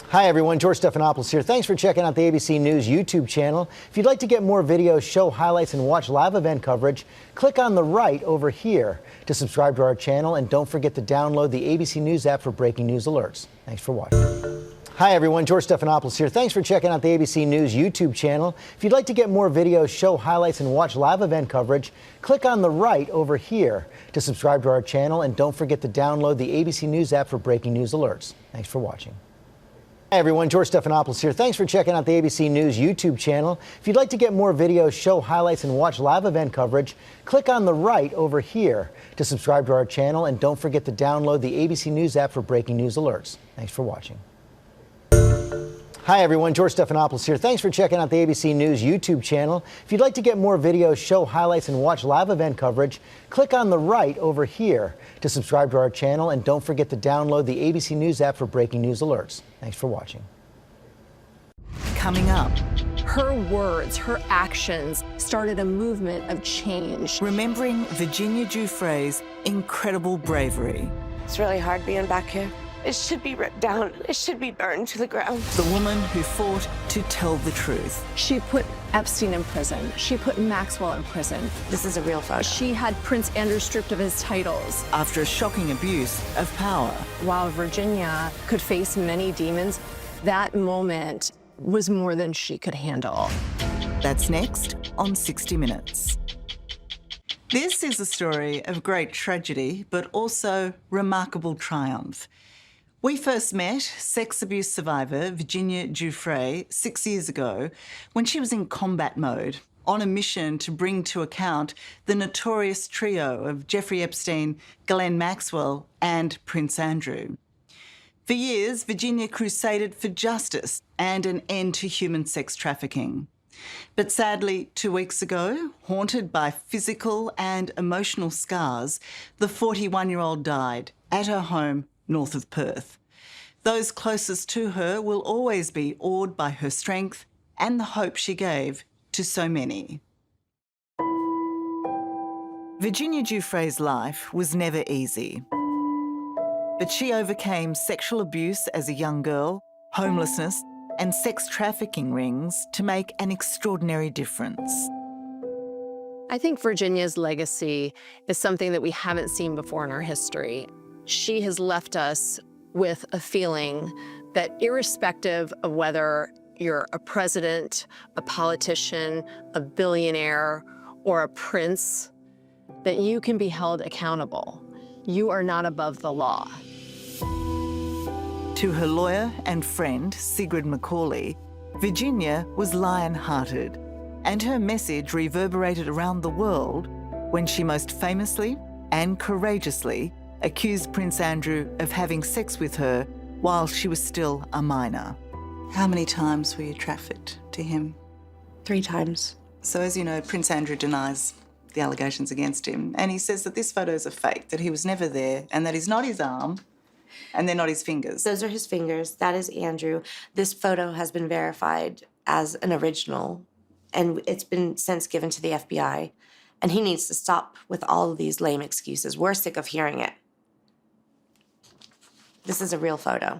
Hi everyone, George Stephanopoulos here. Thanks for checking out the ABC News YouTube channel. If you'd like to get more videos, show highlights, and watch live event coverage, click on the right over here to subscribe to our channel, and don't forget to download the ABC News app for breaking news alerts. Thanks for watching. Hi everyone, George Stephanopoulos here. Thanks for checking out the ABC News YouTube channel. If you'd like to get more videos, show highlights, and watch live event coverage, click on the right over here to subscribe to our channel, and don't forget to download the ABC News app for breaking news alerts. Thanks for watching. Hi everyone, George Stephanopoulos here. Thanks for checking out the ABC News YouTube channel. If you'd like to get more videos, show highlights, and watch live event coverage, click on the right over here to subscribe to our channel, and don't forget to download the ABC News app for breaking news alerts. Thanks for watching. Hi everyone, George Stephanopoulos here. Thanks for checking out the ABC News YouTube channel. If you'd like to get more videos, show highlights, and watch live event coverage, click on the right over here to subscribe to our channel, and don't forget to download the ABC News app for breaking news alerts. Thanks for watching. Coming up, her words, her actions started a movement of change. Remembering Virginia Giuffre's incredible bravery. It's really hard being back here. It should be ripped down. It should be burned to the ground. The woman who fought to tell the truth. She put Epstein in prison. She put Maxwell in prison. This is a real photo. She had Prince Andrew stripped of his titles. After a shocking abuse of power. While Virginia could face many demons, that moment was more than she could handle. That's next on 60 Minutes. This is a story of great tragedy, but also remarkable triumph. We first met sex abuse survivor Virginia Giuffre 6 years ago when she was in combat mode, on a mission to bring to account the notorious trio of Jeffrey Epstein, Ghislaine Maxwell, and Prince Andrew. For years, Virginia crusaded for justice and an end to human sex trafficking. But sadly, 2 weeks ago, haunted by physical and emotional scars, the 41-year-old died at her home north of Perth. Those closest to her will always be awed by her strength and the hope she gave to so many. Virginia Giuffre's life was never easy. But she overcame sexual abuse as a young girl, homelessness, and sex trafficking rings to make an extraordinary difference. I think Virginia's legacy is something that we haven't seen before in our history. She has left us with a feeling that irrespective of whether you're a president, a politician, a billionaire, or a prince, that you can be held accountable. You are not above the law. To her lawyer and friend, Sigrid McCauley, Virginia was lion-hearted, and her message reverberated around the world when she most famously and courageously accused Prince Andrew of having sex with her while she was still a minor. How many times were you trafficked to him? 3 times. So as you know, Prince Andrew denies the allegations against him, and he says that this photo is a fake, that he was never there, and that he's not his arm, and they're not his fingers. Those are his fingers. That is Andrew. This photo has been verified as an original, and it's been since given to the FBI, and he needs to stop with all of these lame excuses. We're sick of hearing it. This is a real photo.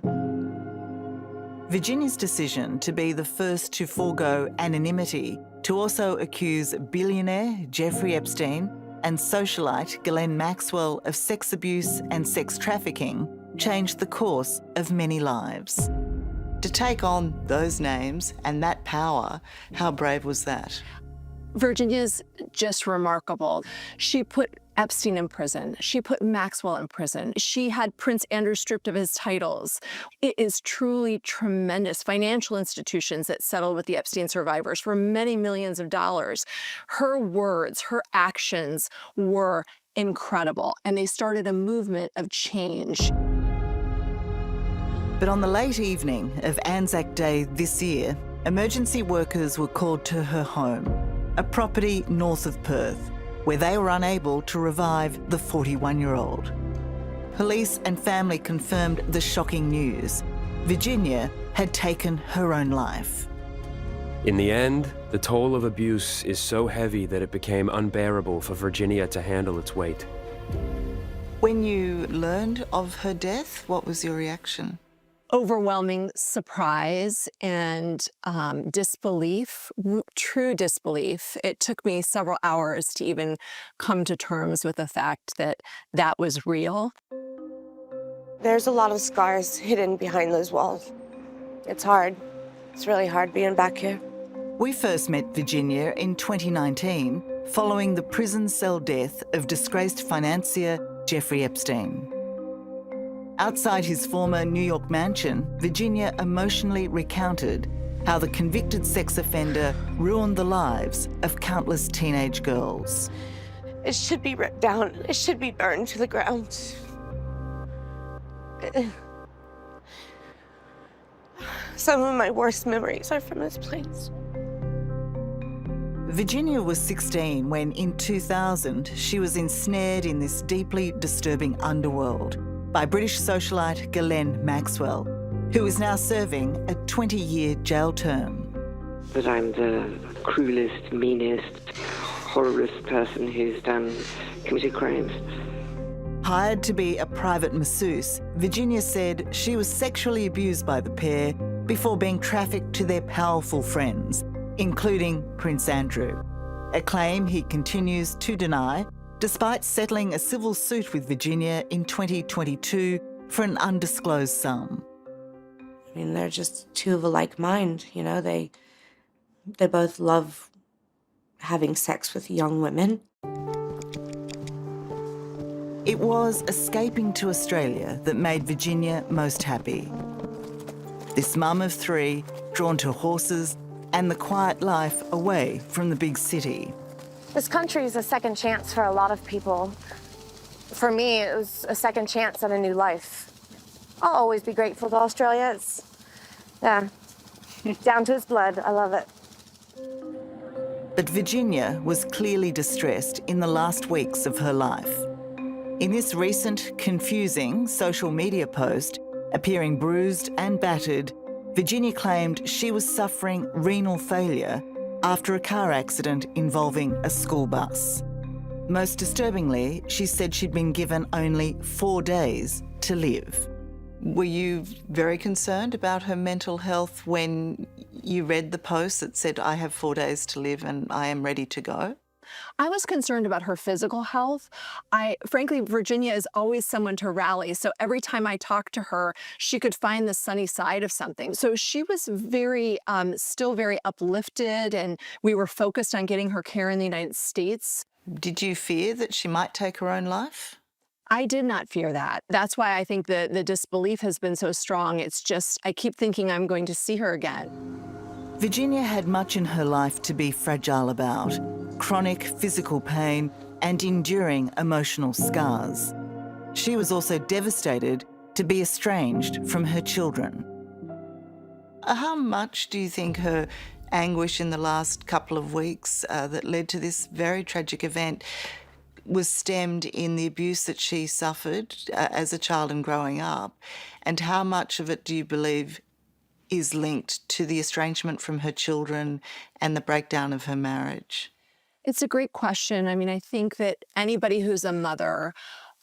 Virginia's decision to be the first to forego anonymity to also accuse billionaire Jeffrey Epstein and socialite Ghislaine Maxwell of sex abuse and sex trafficking changed the course of many lives. To take on those names and that power, how brave was that? Virginia's just remarkable. She put Epstein in prison. She put Maxwell in prison. She had Prince Andrew stripped of his titles. It is truly tremendous. Financial institutions that settled with the Epstein survivors for many millions of dollars. Her words, her actions were incredible, and they started a movement of change. But on the late evening of Anzac Day this year, emergency workers were called to her home, a property north of Perth, where they were unable to revive the 41-year-old. police and family confirmed the shocking news. Virginia had taken her own life. In the end, the toll of abuse is so heavy that it became unbearable for Virginia to handle its weight. When you learned of her death, what was your reaction? Overwhelming surprise and disbelief, true disbelief. It took me several hours to even come to terms with the fact that that was real. There's a lot of scars hidden behind those walls. It's hard. It's really hard being back here. We first met Virginia in 2019 following the prison cell death of disgraced financier Jeffrey Epstein. Outside his former New York mansion, Virginia emotionally recounted how the convicted sex offender ruined the lives of countless teenage girls. It should be ripped down. It should be burned to the ground. Some of my worst memories are from this place. Virginia was 16 when, in 2000, she was ensnared in this deeply disturbing underworld by British socialite Ghislaine Maxwell, who is now serving a 20-year jail term. That I'm the cruelest, meanest, horriblest person who's committed crimes. Hired to be a private masseuse, Virginia said she was sexually abused by the pair before being trafficked to their powerful friends, including Prince Andrew, a claim he continues to deny, despite settling a civil suit with Virginia in 2022 for an undisclosed sum. I mean, they're just two of a like mind, you know? They both love having sex with young women. It was escaping to Australia that made Virginia most happy. This mum of three, drawn to horses and the quiet life away from the big city. This country is a second chance for a lot of people. For me, it was a second chance at a new life. I'll always be grateful to Australia. It's, down to its blood. I love it. But Virginia was clearly distressed in the last weeks of her life. In this recent, confusing social media post, appearing bruised and battered, Virginia claimed she was suffering renal failure after a car accident involving a school bus. Most disturbingly, she said she'd been given only 4 days to live. Were you very concerned about her mental health when you read the post that said, "I have 4 days to live and I am ready to go"? I was concerned about her physical health. Frankly, Virginia is always someone to rally. So every time I talked to her, she could find the sunny side of something. So she was still very uplifted, and we were focused on getting her care in the United States. Did you fear that she might take her own life? I did not fear that. That's why I think the disbelief has been so strong. It's just, I keep thinking I'm going to see her again. Virginia had much in her life to be fragile about: chronic physical pain and enduring emotional scars. She was also devastated to be estranged from her children. How much do you think her anguish in the last couple of weeks that led to this very tragic event was stemmed in the abuse that she suffered as a child and growing up? And how much of it do you believe is linked to the estrangement from her children and the breakdown of her marriage? It's a great question. I mean, I think that anybody who's a mother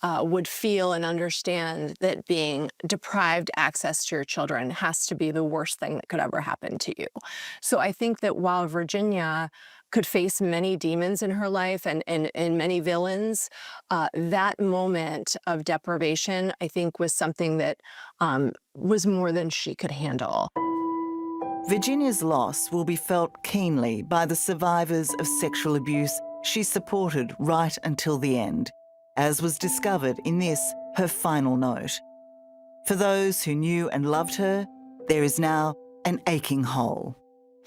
would feel and understand that being deprived access to your children has to be the worst thing that could ever happen to you. So I think that while Virginia could face many demons in her life and many villains, that moment of deprivation, I think, was something that was more than she could handle. Virginia's loss will be felt keenly by the survivors of sexual abuse she supported right until the end, as was discovered in this, her final note. For those who knew and loved her, there is now an aching hole.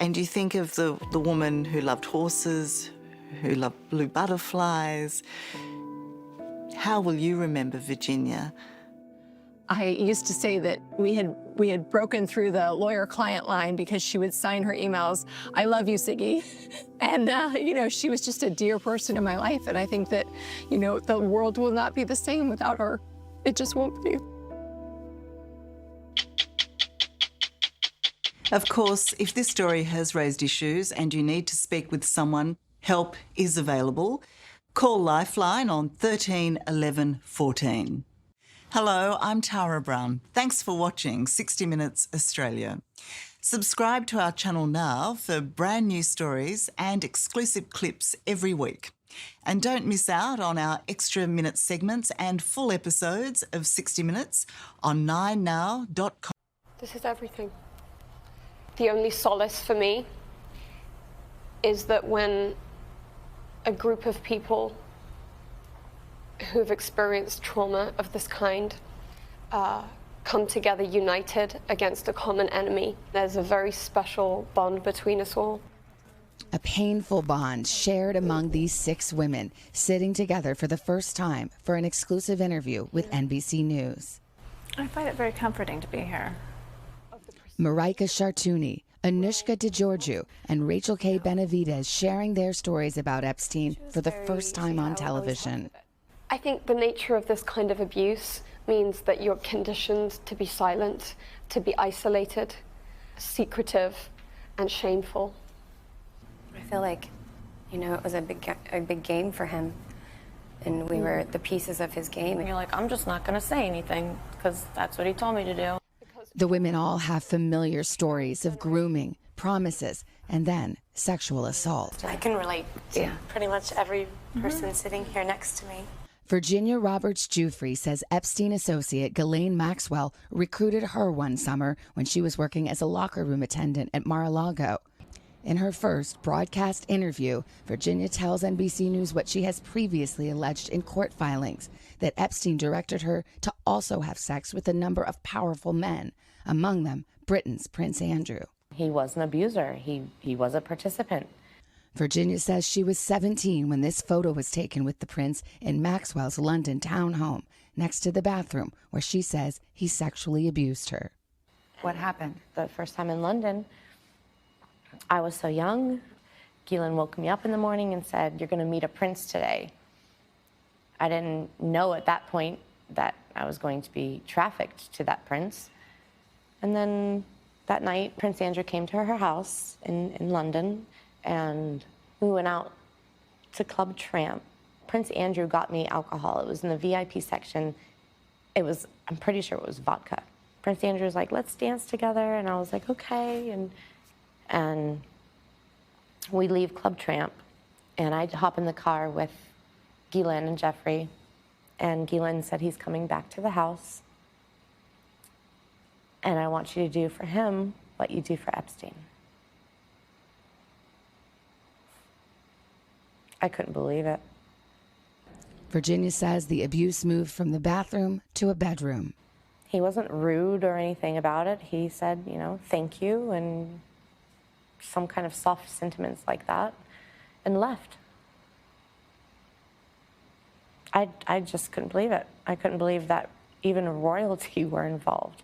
And you think of the woman who loved horses, who loved blue butterflies. How will you remember Virginia? I used to say that we had broken through the lawyer-client line because she would sign her emails, "I love you, Siggy." And, she was just a dear person in my life. And I think that, the world will not be the same without her. It just won't be. Of course, if this story has raised issues and you need to speak with someone, help is available. Call Lifeline on 13 11 14. Hello, I'm Tara Brown. Thanks for watching 60 Minutes Australia. Subscribe to our channel now for brand new stories and exclusive clips every week. And don't miss out on our extra minute segments and full episodes of 60 Minutes on 9now.com. This is everything. The only solace for me is that when a group of people who've experienced trauma of this kind come together united against a common enemy, there's a very special bond between us all. A painful bond shared among these 6 women sitting together for the first time for an exclusive interview with NBC News. I find it very comforting to be here. Marika Chartouni, Anushka DeGiorgio, and Rachel K. Benavidez sharing their stories about Epstein for the first time on television. I think the nature of this kind of abuse means that you're conditioned to be silent, to be isolated, secretive, and shameful. I feel like, it was a big game for him, and we were the pieces of his game. And you're like, I'm just not going to say anything because that's what he told me to do. The women all have familiar stories of grooming, promises, and then sexual assault. I can relate to pretty much every person sitting here next to me. Virginia Roberts Jeffrey says Epstein associate Ghislaine Maxwell recruited her one summer when she was working as a locker room attendant at Mar-a-Lago. In her first broadcast interview, Virginia tells NBC News what she has previously alleged in court filings, that Epstein directed her to also have sex with a number of powerful men, among them Britain's Prince Andrew. He was an abuser. He was a participant. Virginia says she was 17 when this photo was taken with the prince in Maxwell's London townhome, next to the bathroom where she says he sexually abused her. What happened? The first time in London, I was so young. Ghislaine woke me up in the morning and said, "You're going to meet a prince today." I didn't know at that point that I was going to be trafficked to that prince. And then that night, Prince Andrew came to her house in London, and we went out to Club Tramp. Prince Andrew got me alcohol. It was in the VIP section. I'm pretty sure it was vodka. Prince Andrew was like, "Let's dance together." And I was like, okay. And we leave Club Tramp, and I hop in the car with Ghislaine and Jeffrey, and Ghislaine said, "He's coming back to the house, and I want you to do for him what you do for Epstein." I couldn't believe it. Virginia says the abuse moved from the bathroom to a bedroom. He wasn't rude or anything about it. He said, thank you, and some kind of soft sentiments like that, and left. I just couldn't believe it. I couldn't believe that even royalty were involved.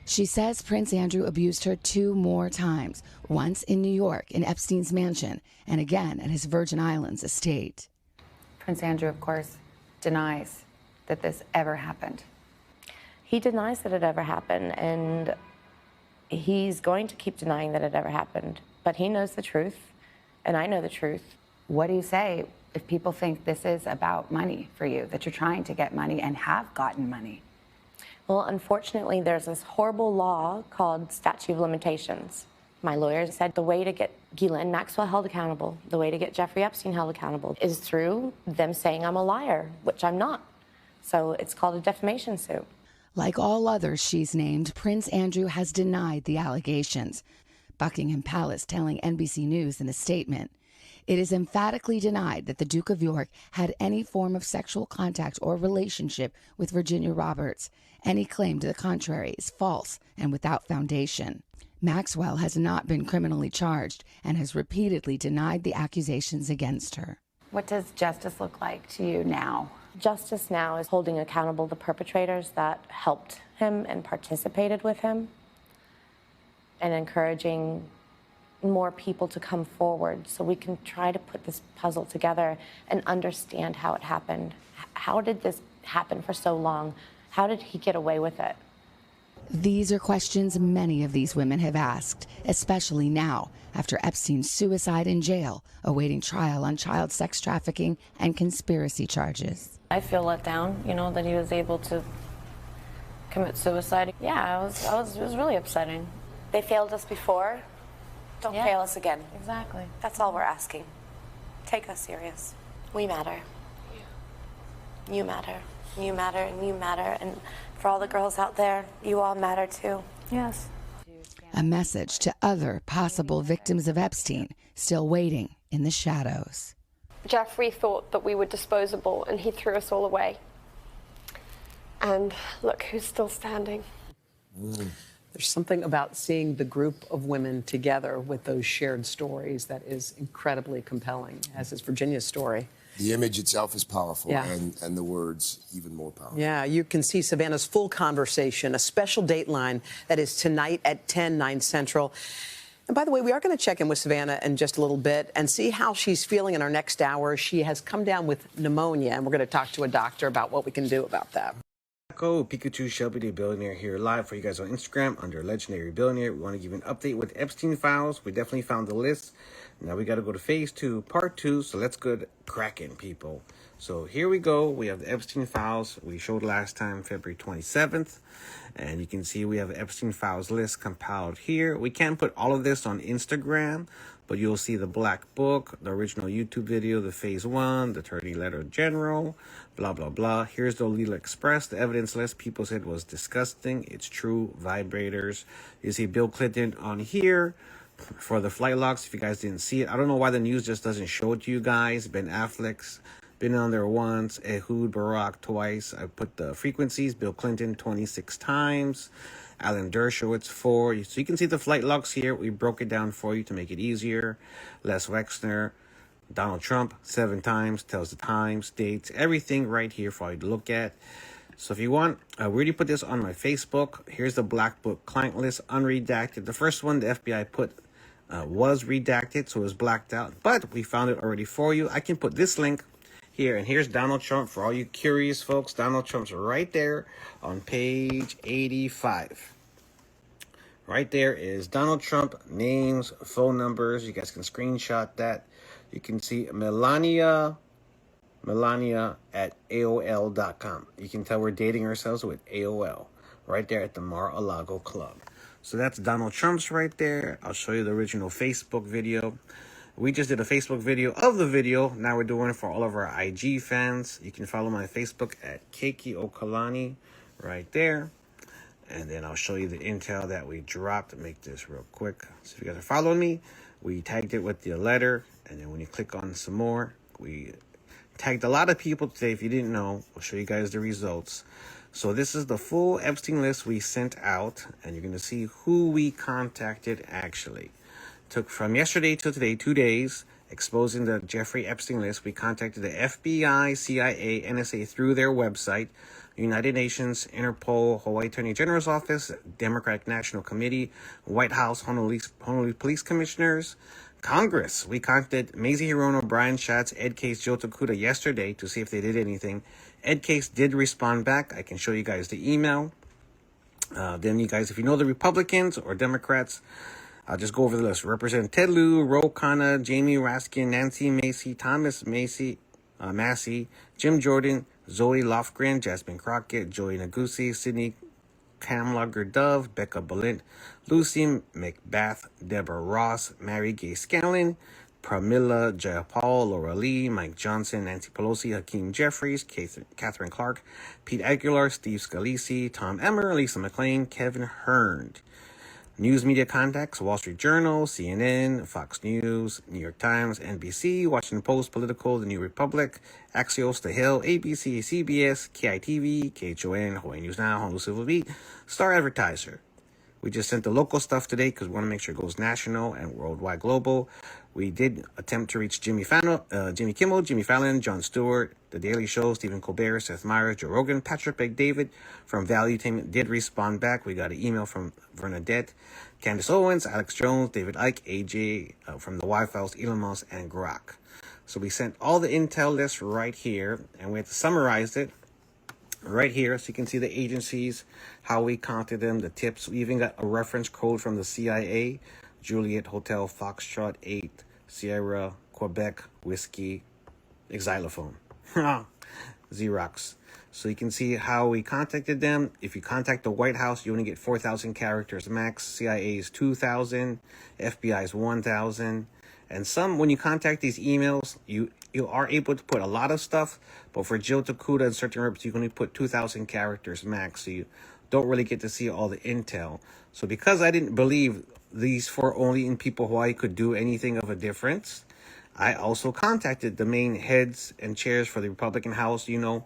She says Prince Andrew abused her 2 more times, once in New York in Epstein's mansion, and again at his Virgin Islands estate. Prince Andrew, of course, denies that this ever happened. He denies that it ever happened, and he's going to keep denying that it ever happened. But he knows the truth, and I know the truth. What do you say if people think this is about money for you, that you're trying to get money and have gotten money? Well, unfortunately, there's this horrible law called statute of limitations. My lawyer said the way to get Ghislaine Maxwell held accountable, the way to get Jeffrey Epstein held accountable, is through them saying I'm a liar, which I'm not. So it's called a defamation suit. Like all others she's named, Prince Andrew has denied the allegations. Buckingham Palace telling NBC News in a statement, "It is emphatically denied that the Duke of York had any form of sexual contact or relationship with Virginia Roberts. Any claim to the contrary is false and without foundation." Maxwell has not been criminally charged and has repeatedly denied the accusations against her. What does justice look like to you now? Justice now is holding accountable the perpetrators that helped him and participated with him, and encouraging more people to come forward so we can try to put this puzzle together and understand how it happened. How did this happen for so long? How did he get away with it? These are questions many of these women have asked, especially now after Epstein's suicide in jail, awaiting trial on child sex trafficking and conspiracy charges. I feel let down, you know, that he was able to commit suicide. Yeah, it was really upsetting. They failed us before. Don't fail us again. Exactly. That's all we're asking. Take us serious. We matter. You matter. You matter, and you matter. And for all the girls out there, you all matter too. Yes. A message to other possible victims of Epstein still waiting in the shadows. Jeffrey thought that we were disposable, and he threw us all away. And look who's still standing. There's something about seeing the group of women together with those shared stories that is incredibly compelling, as is Virginia's story. The image itself is powerful, Yeah. and the words even more powerful. Yeah, you can see Savannah's full conversation, a special Dateline that is tonight at 10, 9 Central. And by the way, we are going to check in with Savannah in just a little bit and see how she's feeling in our next hour. She has come down with pneumonia, and we're going to talk to a doctor about what we can do about that. Pikachu Shelby, the Billionaire, here live for you guys on Instagram under Legendary Billionaire. We want to give you an update with Epstein files. We definitely found the list. Now we got to go to phase 2, part 2. So let's get cracking, people. So here we go. We have the Epstein files we showed last time, February 27th. And you can see we have the Epstein files list compiled here. We can't put all of this on Instagram, but you'll see the black book, the original YouTube video, the phase 1, the attorney letter general, blah, blah, blah. Here's the legal express. The evidence list people said was disgusting. It's true. Vibrators. You see Bill Clinton on here for the flight logs. If you guys didn't see it, I don't know why the news just doesn't show it to you guys. Ben Affleck's been on there once. Ehud Barak twice. I put the frequencies. Bill Clinton 26 times. Alan Dershowitz 4. So you can see the flight logs here. We broke it down for you to make it easier. Les Wexner, Donald Trump 7 times. Tells the times, dates, everything right here for you to look at. So if you want, we already put this on my Facebook. Here's the Black Book client list, unredacted. The first one the FBI put was redacted, so it was blacked out. But we found it already for you. I can put this link here, and here's Donald Trump for all you curious folks. Donald Trump's right there on page 85. Right there is Donald Trump, names, phone numbers. You guys can screenshot that. You can see Melania at AOL.com. You can tell we're dating ourselves with AOL right there at the Mar-a-Lago Club. So that's Donald Trump's right there. I'll show you the original Facebook video. We just did a Facebook video of the video. Now we're doing it for all of our IG fans. You can follow my Facebook at Keiki Okalani right there. And then I'll show you the intel that we dropped. Make this real quick. So if you guys are following me, we tagged it with the letter. And then when you click on some more, we tagged a lot of people today. If you didn't know, I'll show you guys the results. So this is the full Epstein list we sent out, and you're going to see who we contacted actually. Took from yesterday till today, 2 days, exposing the Jeffrey Epstein list. We contacted the FBI, CIA, NSA through their website, United Nations, Interpol, Hawaii Attorney General's Office, Democratic National Committee, White House, Honolulu Police Commissioners, Congress. We contacted Mazie Hirono, Brian Schatz, Ed Case, Joe Tokuda yesterday to see if they did anything. Ed Case did respond back. I can show you guys the email. Then you guys, if you know the Republicans or Democrats, I'll just go over the list. Representative Ted Lieu, Ro Khanna, Jamie Raskin, Nancy Macy, Thomas Massey, Jim Jordan, Zoe Lofgren, Jasmine Crockett, Joey Negussi, Sidney Kamlager Dove, Becca Balint, Lucy McBath, Deborah Ross, Mary Gay Scanlon, Pramila Jayapal, Laura Lee, Mike Johnson, Nancy Pelosi, Hakeem Jeffries, Catherine Clark, Pete Aguilar, Steve Scalise, Tom Emmer, Lisa McLean, Kevin Hearn. News media contacts, Wall Street Journal, CNN, Fox News, New York Times, NBC, Washington Post, Politico, The New Republic, Axios, The Hill, ABC, CBS, KITV, KHON, Hawaii News Now, Honolulu Civil Beat, Star Advertiser. We just sent the local stuff today because we want to make sure it goes national and worldwide global. We did attempt to reach Jimmy Kimmel, Jimmy Fallon, Jon Stewart, The Daily Show, Stephen Colbert, Seth Meyers, Joe Rogan, Patrick David from Value Entertainment did respond back. We got an email from Bernadette, Candace Owens, Alex Jones, David Icke, AJ from the Y-Files, Elon Musk, and Grok. So we sent all the intel list right here, and we had to summarize it. right here, so you can see the agencies, how we counted them, the tips. We even got a reference code from the CIA: Juliet Hotel Foxtrot 8 Sierra Quebec Whiskey Xylophone. Xerox. So you can see how we contacted them. If you contact the White House, you only get 4,000 characters max. CIA is 2,000. FBI is 1,000. And some, when you contact these emails, you are able to put a lot of stuff. But for Jill Takuda and certain reps, you can only put 2,000 characters max. So you don't really get to see all the intel. So because I didn't believe these 4 only in people Hawaii could do anything of a difference, I also contacted the main heads and chairs for the Republican House, you know,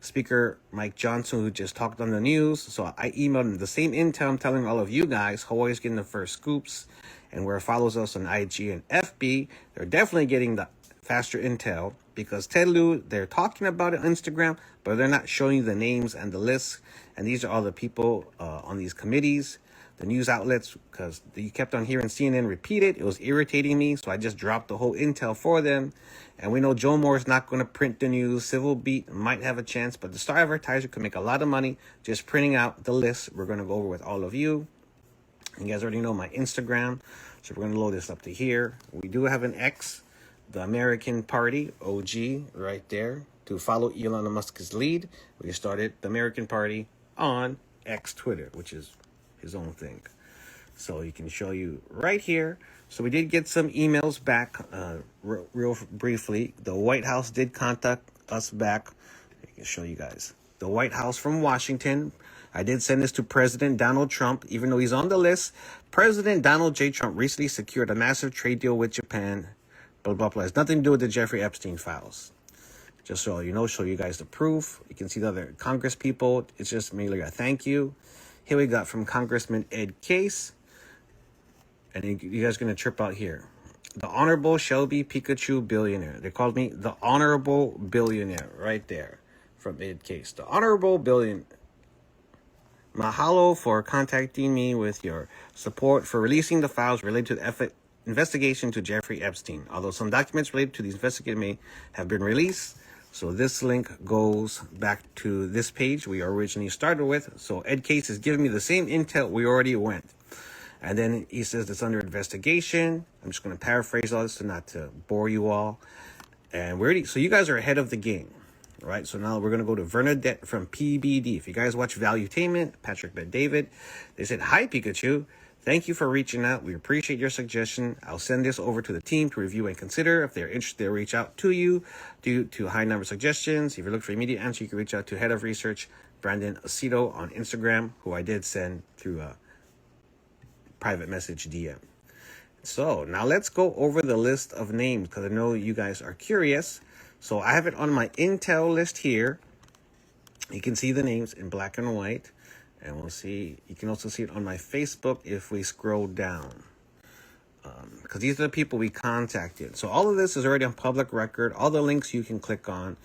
Speaker Mike Johnson, who just talked on the news. So I emailed him the same intel I'm telling all of you guys. Hawaii's getting the first scoops. And where it follows us on IG and FB, they're definitely getting the faster intel, because Ted Lieu, they're talking about it on Instagram, but they're not showing you the names and the lists. And these are all the people on these committees, the news outlets, because you kept on hearing CNN repeat it. It was irritating me, so I just dropped the whole intel for them. And we know Joe Moore is not going to print the news. Civil Beat might have a chance, but the Star Advertiser could make a lot of money just printing out the list we're going to go over with all of you. You guys already know my Instagram, so we're going to load this up to here. We do have an X, the American Party, OG, right there. To follow Elon Musk's lead, we started the American Party on X Twitter, which is his own thing. So you can show you right here. So we did get some emails back real briefly. The White House did contact us back. I can show you guys. The White House from Washington. I did send this to President Donald Trump, even though he's on the list. President Donald J. Trump recently secured a massive trade deal with Japan. Blah, blah, blah. It's nothing to do with the Jeffrey Epstein files. Just so you know, show you guys the proof. You can see the other Congress people. It's just merely a thank you. Here we got from Congressman Ed Case. And you guys are going to trip out here. The Honorable Shelby Pikachu Billionaire. They called me the Honorable Billionaire right there from Ed Case. The Honorable Billionaire. Mahalo for contacting me with your support for releasing the files related to the investigation to Jeffrey Epstein. Although some documents related to the investigation may have been released, so this link goes back to this page we originally started with. So Ed Case is giving me the same intel we already went. And then he says it's under investigation. I'm just going to paraphrase all this so not to bore you all. And so you guys are ahead of the game. Right, so now we're going to go to Bernadette from PBD. If you guys watch Valuetainment, Patrick Bet David, they said, "Hi, Pikachu. Thank you for reaching out. We appreciate your suggestion. I'll send this over to the team to review and consider. If they're interested, they'll reach out to you due to high number of suggestions. If you're looking for immediate answer, you can reach out to Head of Research, Brandon Aceto on Instagram, who I did send through a private message DM. So now let's go over the list of names, because I know you guys are curious. So I have it on my Intel list here. You can see the names in black and white. And we'll see. You can also see it on my Facebook if we scroll down. Because these are the people we contacted. So all of this is already on public record. All the links you can click on.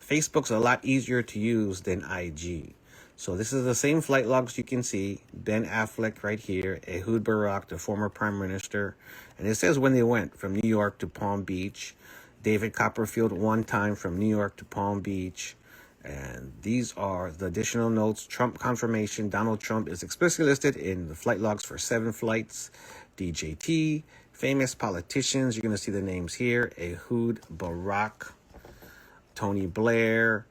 Facebook's a lot easier to use than IG. So this is the same flight logs you can see. Ben Affleck right here. Ehud Barak, the former prime minister. And it says when they went from New York to Palm Beach. David Copperfield one time from New York to Palm Beach. And these are the additional notes. Trump confirmation. Donald Trump is explicitly listed in the flight logs for 7 flights. DJT. Famous politicians. You're going to see the names here. Ehud Barak. Tony Blair.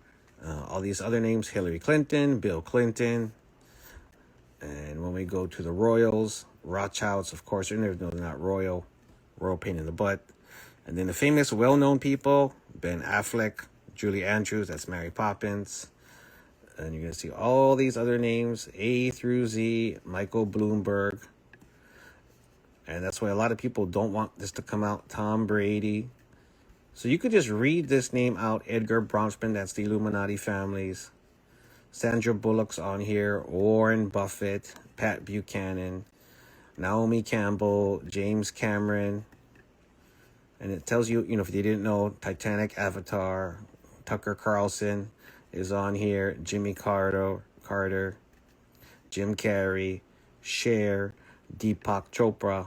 All these other names. Hillary Clinton. Bill Clinton. And when we go to the royals. Rothschilds, of course. They're not royal. Royal pain in the butt. And then the famous, well-known people, Ben Affleck, Julie Andrews, that's Mary Poppins. And you're going to see all these other names, A through Z, Michael Bloomberg. And that's why a lot of people don't want this to come out, Tom Brady. So you could just read this name out, Edgar Bronfman, that's the Illuminati families. Sandra Bullock's on here, Warren Buffett, Pat Buchanan, Naomi Campbell, James Cameron. And it tells you, if you didn't know, Titanic, Avatar, Tucker Carlson is on here, Jimmy Carter, Jim Carrey, Cher, Deepak Chopra,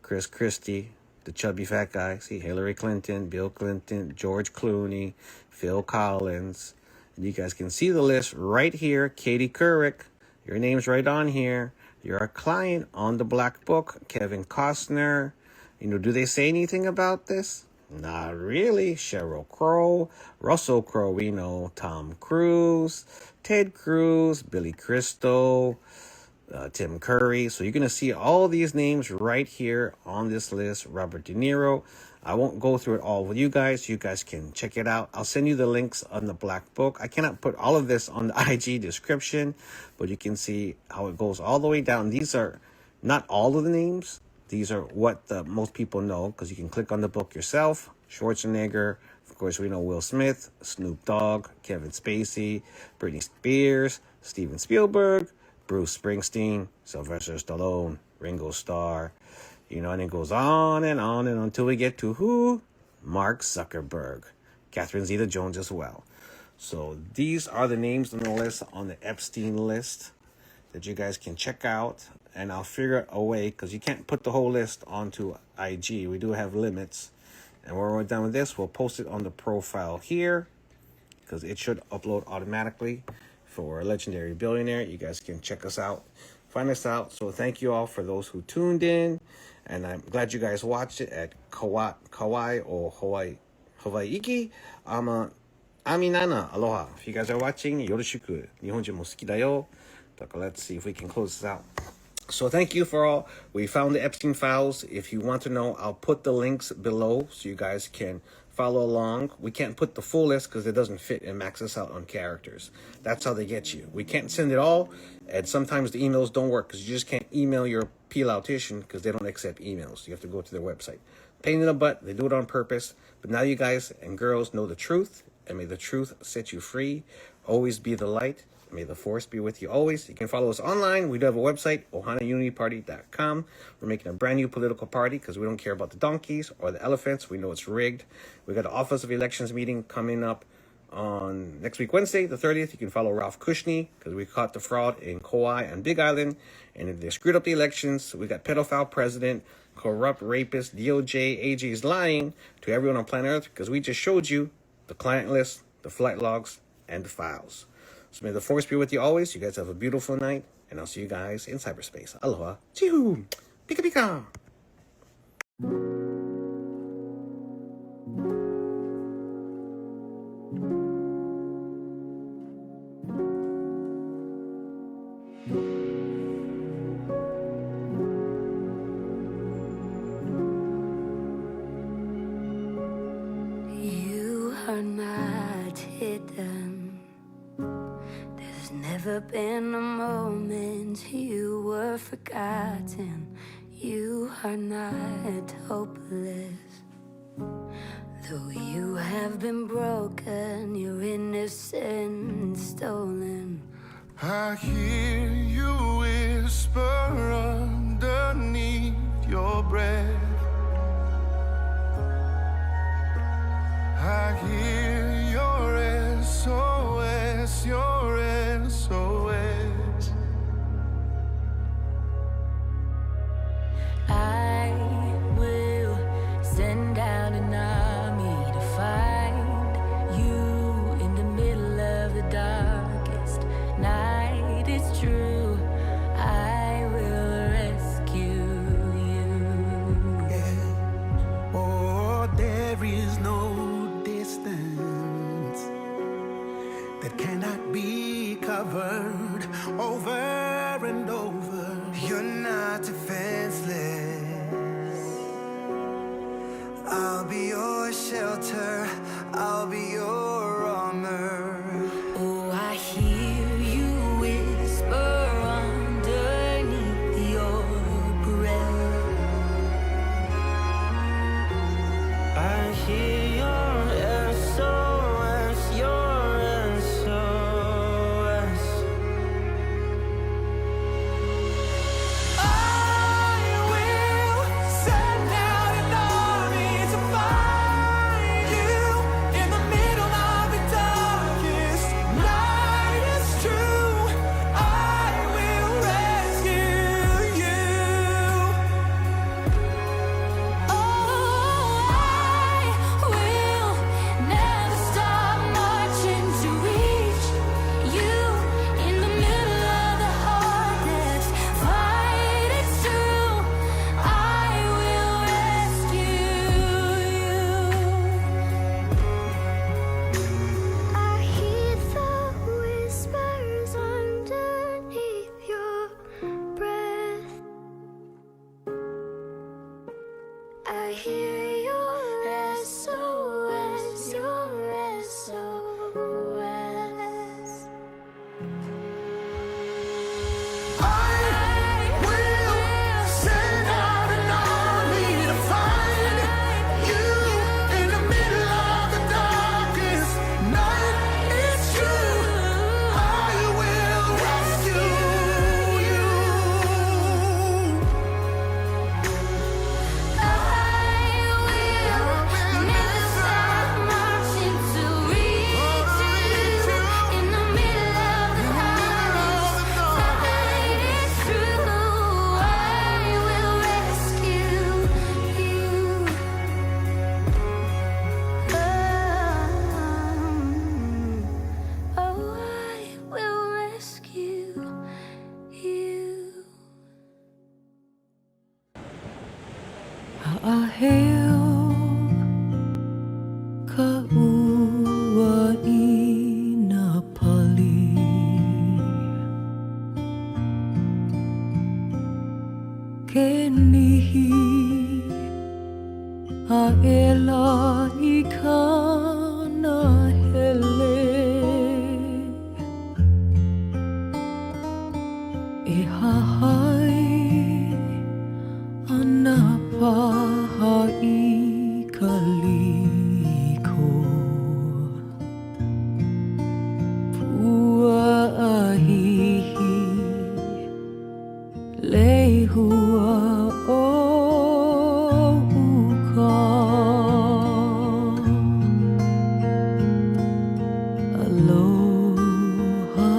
Chris Christie, the chubby fat guy, see, Hillary Clinton, Bill Clinton, George Clooney, Phil Collins, And you guys can see the list right here. Katie Couric, your name's right on here. You're a client on the Black Book. Kevin Costner. You know, do they say anything about this? Not really. Sheryl Crow, Russell Crowe, we know, Tom Cruise, Ted Cruz, Billy Crystal, Tim Curry. So you're going to see all these names right here on this list. Robert De Niro. I won't go through it all with you guys. You guys can check it out. I'll send you the links on the Black Book. I cannot put all of this on the IG description, but you can see how it goes all the way down. These are not all of the names. These are what most people know, because you can click on the book yourself. Schwarzenegger, of course, we know Will Smith, Snoop Dogg, Kevin Spacey, Britney Spears, Steven Spielberg, Bruce Springsteen, Sylvester Stallone, Ringo Starr, you know, and it goes on and until we get to who? Mark Zuckerberg, Catherine Zeta-Jones as well. So these are the names on the list, on the Epstein list, that you guys can check out. And I'll figure a way, because you can't put the whole list onto IG. We do have limits. And when we're done with this, we'll post it on the profile here, because it should upload automatically for Legendary Billionaire. You guys can check us out, find us out. So thank you all for those who tuned in. And I'm glad you guys watched it at Kauai or Hawaii. Aminana, aloha. If you guys are watching, yoroshiku. Nihonjin mo suki da yo. Let's see if we can close this out. So thank you for all. We found the Epstein files. If you want to know, I'll put the links below so you guys can follow along. We can't put the full list because it doesn't fit and max us out on characters. That's how they get you. We can't send it all, and sometimes the emails don't work because you just can't email your Pilautician because they don't accept emails. You have to go to their website. Pain in the butt. They do it on purpose. But now you guys and girls know the truth, and may the truth set you free. Always be the light. May the force be with you always. You can follow us online. We do have a website, OhanaUnityParty.com. We're making a brand new political party because we don't care about the donkeys or the elephants. We know it's rigged. We got an Office of Elections meeting coming up on next week, Wednesday, the 30th. You can follow Ralph Kushney because we caught the fraud in Kauai and Big Island. And if they screwed up the elections, we got pedophile president, corrupt rapist, DOJ, AG's lying to everyone on planet Earth because we just showed you the client list, the flight logs, and the files. So may the force be with you always. You guys have a beautiful night, and I'll see you guys in cyberspace. Aloha. Chihoo. Pika pika. You are not hidden. Never been a moment you were forgotten. You are not hopeless. Though you have been broken, your innocence stolen. I hear you whisper underneath your breath. I hear your SOS, your SOS. I will send out an army to find you in the middle of the darkest night. It's true, I will rescue you. Yeah. Oh, there is no distance that cannot be covered over and over. You're not defenseless. I'll be your shelter, I'll be your armor. Oh, I hear you whisper underneath your breath. I hear your SOS, your SOS. I will send out an army to find you in the middle of the darkest night. It's true, I will rescue you. Oh, I will hear your SOS, your SOS. I will send out an army to find you in the middle of the darkest night. It's true. I will rescue you. I will never stop marching to reach you in the middle of the hardest fight. It's true. I will rescue you. Oh, I will rescue you. Aheo ka ua I na pali ke nihi a ela I kana hele e hahai ana paha I kaliko pua ahihi lehua o uka aloha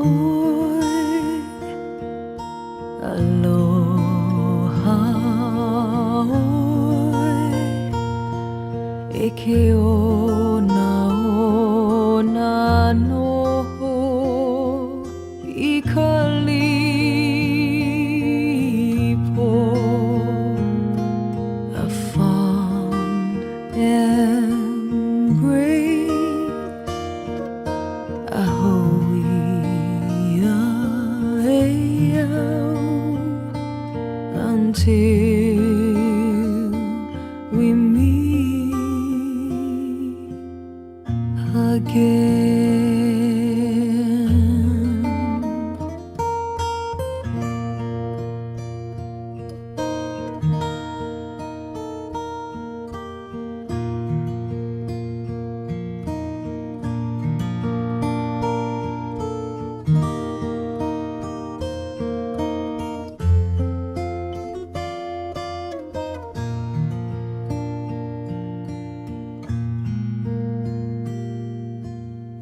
oi aloha oi e ke ona noho I ka lipo a fond embrace a hoia until we meet again.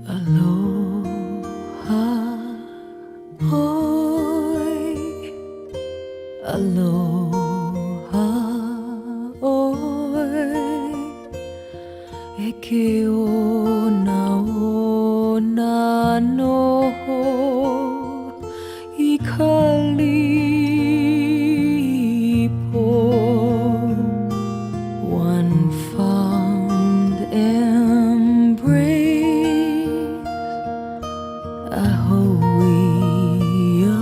Aloha, oi. Aloha, oi. E ke ona noho I ka lipo. One fond embrace, a hoia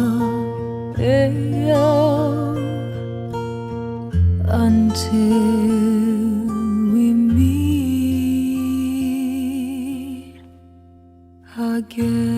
until we meet again.